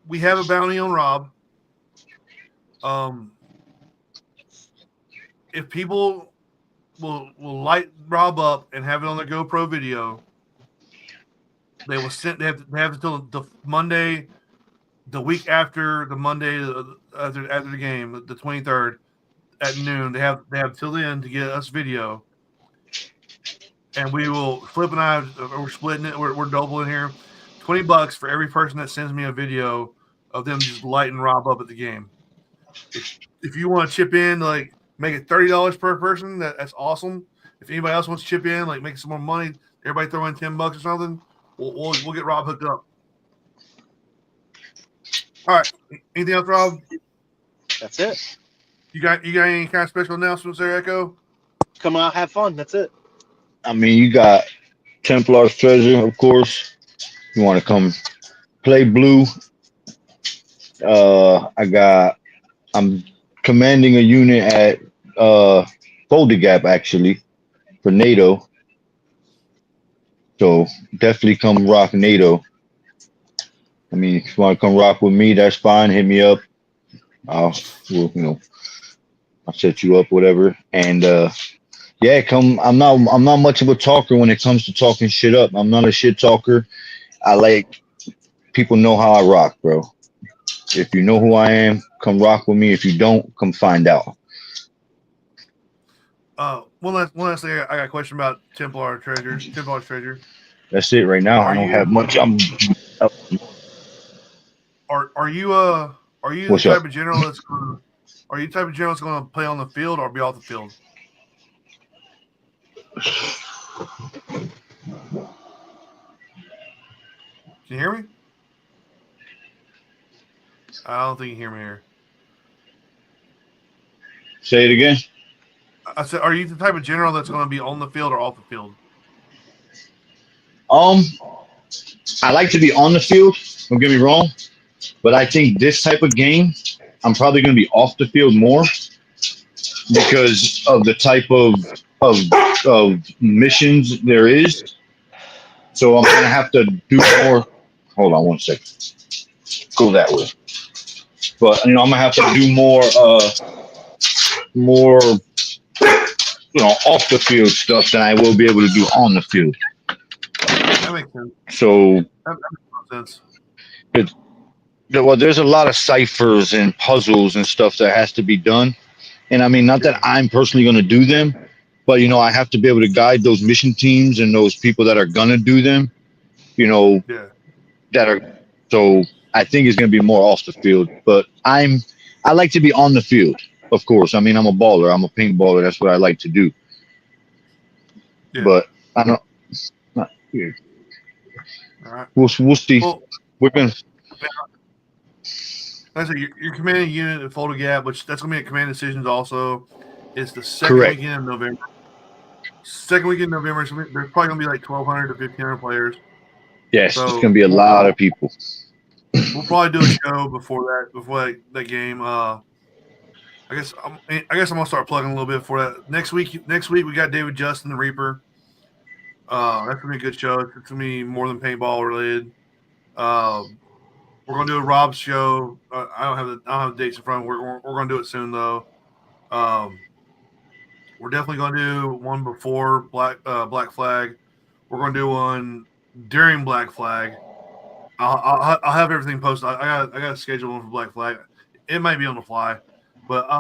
S1: We have a bounty on Rob. If people will light Rob up and have it on their GoPro video, they will send. They have until the Monday, the week after the Monday after the game, the 23rd at noon. They have till then to get us video, and we will. Flip and I we're splitting it. We're doubling here. $20 for every person that sends me a video of them just lighting Rob up at the game. If you want to chip in, like make it $30 per person, that's awesome. If anybody else wants to chip in, like make some more money, everybody throw in $10 or something. We'll get Rob hooked up. All right. Anything else, Rob?
S4: that's it.
S1: You got any kind of special announcements there, Echo?
S4: Come out, have fun. That's it.
S3: I mean, you got Templarstreasure, of course. You want to come play blue? I'm commanding a unit at Boulder Gap actually for NATO. So definitely come rock NATO. I mean, if you want to come rock with me, that's fine. Hit me up. I'll set you up, whatever. And yeah, come. I'm not much of a talker when it comes to talking shit up. I'm not a shit talker. I like people know how I rock, bro. If you know who I am, come rock with me. If you don't, come find out.
S1: One last thing. I got a question about Templarstreasure.
S3: That's it right now. I don't have much.
S1: Are you the
S3: What's
S1: type
S3: up?
S1: of general that's going to play on the field or be off the field? Can you hear me? I don't think you hear me here.
S3: Say it again.
S1: I said, are you the type of general that's going to be on the field or off the field?
S3: I like to be on the field. Don't get me wrong, but I think this type of game, I'm probably going to be off the field more because of the type of missions there is. So I'm going to have to do more. Hold on one second. Go that way. But I'm going to have to do more off the field stuff than I will be able to do on the field.
S1: That makes sense.
S3: So
S1: That makes sense.
S3: well, there's a lot of ciphers and puzzles and stuff that has to be done. And I mean, not that I'm personally going to do them, but I have to be able to guide those mission teams and those people that are going to do them, that are. So I think it's going to be more off the field, but I like to be on the field, of course. I mean, I'm a baller. I'm a paintballer. That's what I like to do.
S1: Yeah.
S3: But I don't. Not here.
S1: All right.
S3: We'll see.
S1: Well,
S3: We're going to.
S1: Like I said, you're commanding a unit at Boulder Gap, which that's going to be at Commanddecisions also. It's the second weekend of November. Second weekend of November, so there's probably going to be like 1,200 to 1,500 players.
S3: Yes,
S1: So,
S3: it's going to be a lot of people.
S1: We'll probably do a show before that game. I guess I'm going to start plugging a little bit for that. Next week we got David Justin, the Reaper. That's going to be a good show. It's going to be more than paintball related. We're going to do a Rob's show. I don't have the dates in front. We're going to do it soon though. We're definitely going to do one before Black Flag. We're going to do one during Black Flag. I'll have everything posted. I got a schedule one for Black Flag. It might be on the fly, but I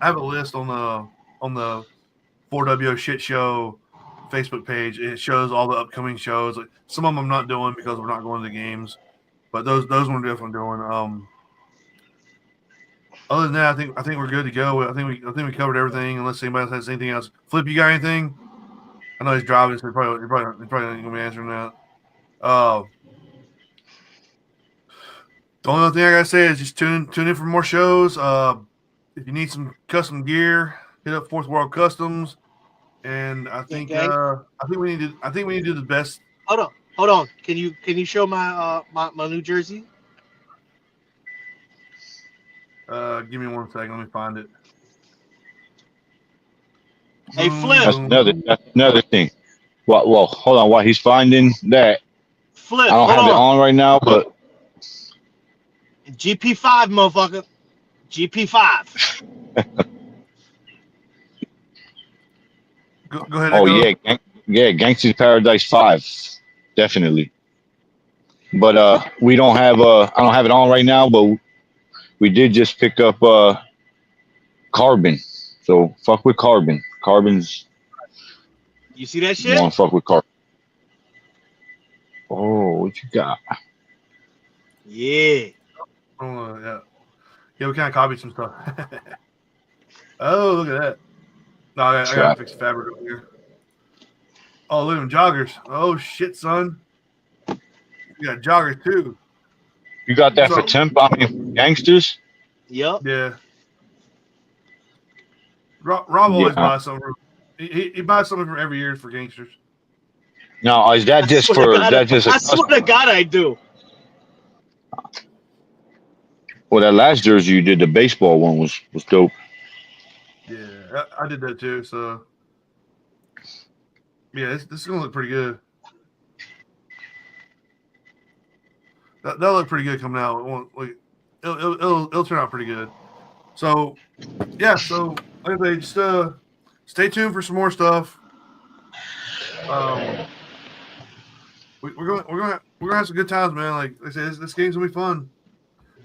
S1: have a list on the 4W Shit Show Facebook page. It shows all the upcoming shows. Like, some of them I'm not doing because we're not going to the games, but those ones we're definitely doing. Other than that, I think we're good to go. I think we covered everything. Unless anybody has anything else. Flip, you got anything? I know he's driving, so he's probably not gonna be answering that. The only thing I gotta say is just tune in for more shows. If you need some custom gear, hit up Fourth World Customs. And I think we need to do the best.
S4: Hold on. Can you show my my New Jersey?
S1: Give me 1 second. Let me find it.
S4: Hey, Flip.
S3: That's another thing. Well, hold on. While he's finding that,
S4: Flip.
S3: I don't have it on right now, but
S4: GP5, motherfucker. GP5.
S1: Go ahead.
S3: Oh yeah, Gangster's Paradise 5, definitely. But we don't have I don't have it on right now, but we did just pick up Carbon. So fuck with Carbon. Carbon's.
S4: You see that shit?
S3: Want to fuck with Carbon? Oh, what you got?
S4: Yeah.
S1: Yeah, we kind of copied some stuff. Oh, look at that. No, I gotta fix the fabric over here. Oh, look at them joggers. Oh shit, son. You got joggers too.
S3: You got that for Gangsters?
S4: Yep.
S1: Yeah. Rob always buys something. He buys something from every year for Gangsters.
S3: No, is that just for that? Just
S4: I swear to God, I do.
S3: Well, that last jersey you did, the baseball one was dope.
S1: Yeah, I did that too. So yeah, this is gonna look pretty good. That'll look pretty good coming out. Like, it'll turn out pretty good. So yeah, so like I say, just stay tuned for some more stuff. We're gonna have some good times, man. Like I said, this game's gonna be fun,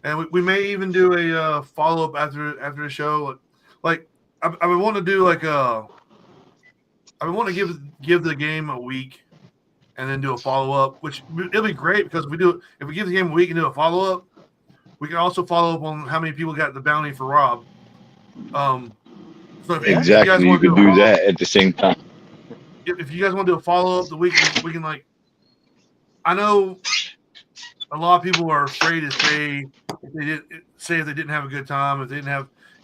S1: and we may even do a follow up after the show. Like I've been wanting to do I've been wanting to give the game a week, and then do a follow up, which it'll be great because if we give the game a week and do a follow up, we can also follow up on how many people got the bounty for Rob. So
S3: exactly, you can do that at the same time.
S1: If you guys want to do a follow up, we can like. I know a lot of people are afraid to say if they didn't have a good time,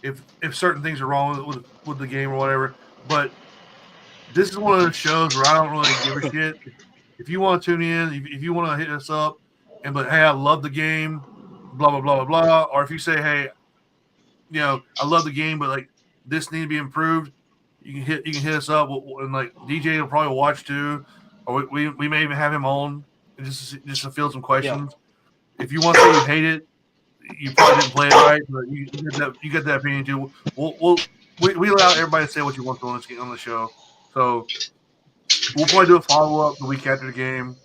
S1: if certain things are wrong with the game or whatever. But this is one of those shows where I don't really give a shit. If you want to tune in, if you want to hit us up and hey, I love the game, blah blah blah blah blah, or if you say, hey, I love the game, but like this need to be improved, you can hit us up, and like DJ will probably watch too, or we may even have him on just to field some questions. Yeah. If you want to say you hate it, you probably didn't play it right, but you get that opinion too. We allow everybody to say what you want on the show, so we'll probably do a follow up the week after the game.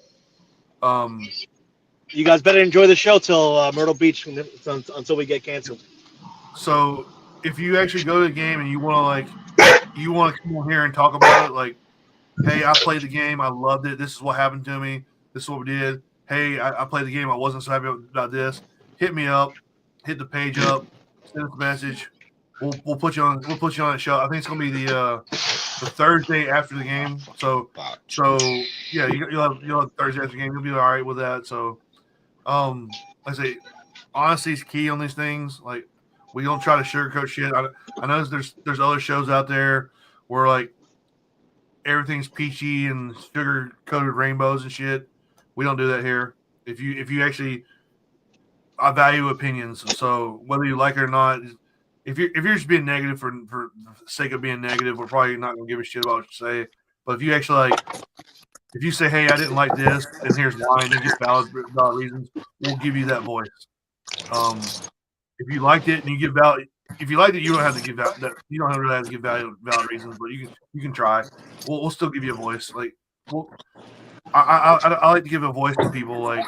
S4: You guys better enjoy the show till Myrtle Beach until we get canceled.
S1: So if you actually go to the game and you want to come on here and talk about it, like, hey, I played the game, I loved it. This is what happened to me. This is what we did. Hey, I played the game, I wasn't so happy about this. Hit me up, hit the page up, send us a message. We'll put you on that show. I think it's gonna be the Thursday after the game. So yeah, you'll have Thursday after the game. You'll be all right with that. So like I say, honesty is key on these things. Like, we don't try to sugarcoat shit. I know there's other shows out there where like everything's peachy and sugar coated rainbows and shit. We don't do that here. If you actually, I value opinions, and so whether you like it or not, if you're just being negative for the sake of being negative, we're probably not gonna give a shit about what you say. But if you actually if you say, hey, I didn't like this, and here's why, and you get valid reasons, we'll give you that voice. If you liked it and you give valid, if you liked it, you don't have to give that. You don't really have to give valid reasons, but you can try. We'll still give you a voice. Like, I like to give a voice to people. Like,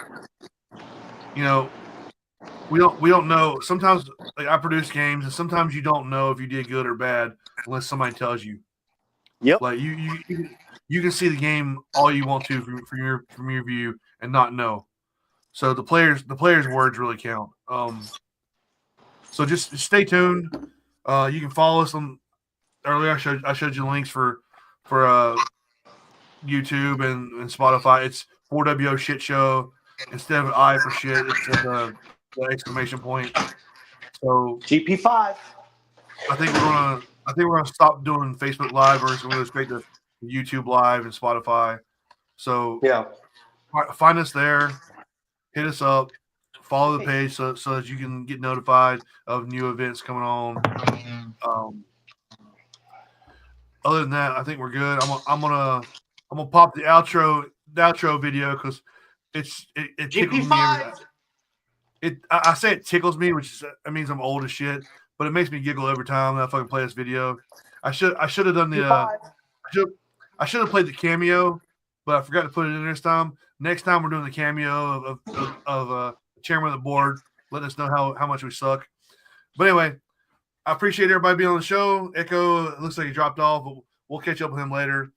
S1: we don't know. Sometimes, like, I produce games, and sometimes you don't know if you did good or bad unless somebody tells you.
S6: Yep.
S1: Like you can see the game all you want to from your view and not know. So the players' words really count. So just stay tuned. You can follow us on. Earlier, I showed you links for YouTube and Spotify. It's 4WO Shit Show instead of I for shit. It's the exclamation point. So
S2: GP5.
S1: I think we're gonna stop doing Facebook Live, or we're gonna go straight to YouTube Live and Spotify. So
S2: Yeah.
S1: find us there, hit us up, follow the page so that you can get notified of new events coming on. Other than that, I think we're good. I'm gonna pop the outro video because it tickles me. I say it tickles me, which means I'm old as shit, but it makes me giggle every time that I fucking play this video. I should have done the I should have played the cameo, but I forgot to put it in this time. Next time we're doing the cameo of chairman of the board, letting us know how much we suck. But anyway, I appreciate everybody being on the show. Echo, it looks like he dropped off, but we'll catch up with him later.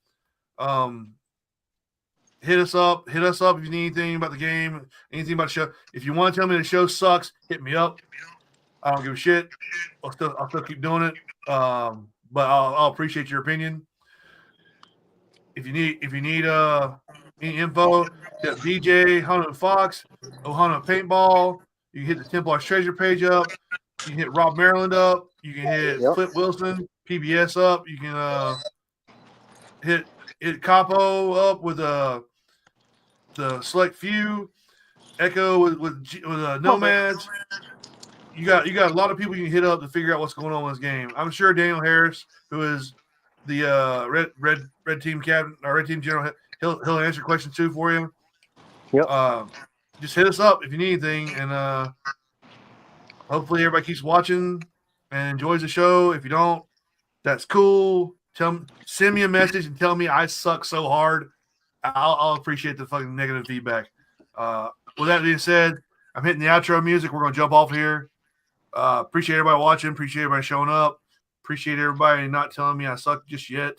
S1: Hit us up if you need anything about the game, anything about the show. If you want to tell me the show sucks, hit me up. I don't give a shit. I'll still keep doing it. But I'll appreciate your opinion. If you need any info, hit DJ, Hunter Fox, Ohana Paintball. You can hit the Templarstreasure page up. You can hit Rob Maryland up. You can hit Flip Wilson, PBS up. You can hit Capo up with the select few. Echo with Nomads. You got a lot of people you can hit up to figure out what's going on with this game. I'm sure Daniel Harris, who is the red team captain or red team general, he'll answer questions too for you.
S2: Yep.
S1: Just hit us up if you need anything, and hopefully everybody keeps watching and enjoys the show. If you don't, that's cool. Send me a message and tell me I suck so hard. I'll appreciate the fucking negative feedback. With that being said, I'm hitting the outro music. We're gonna jump off here. Appreciate everybody watching. Appreciate everybody showing up. Appreciate everybody not telling me I suck just yet.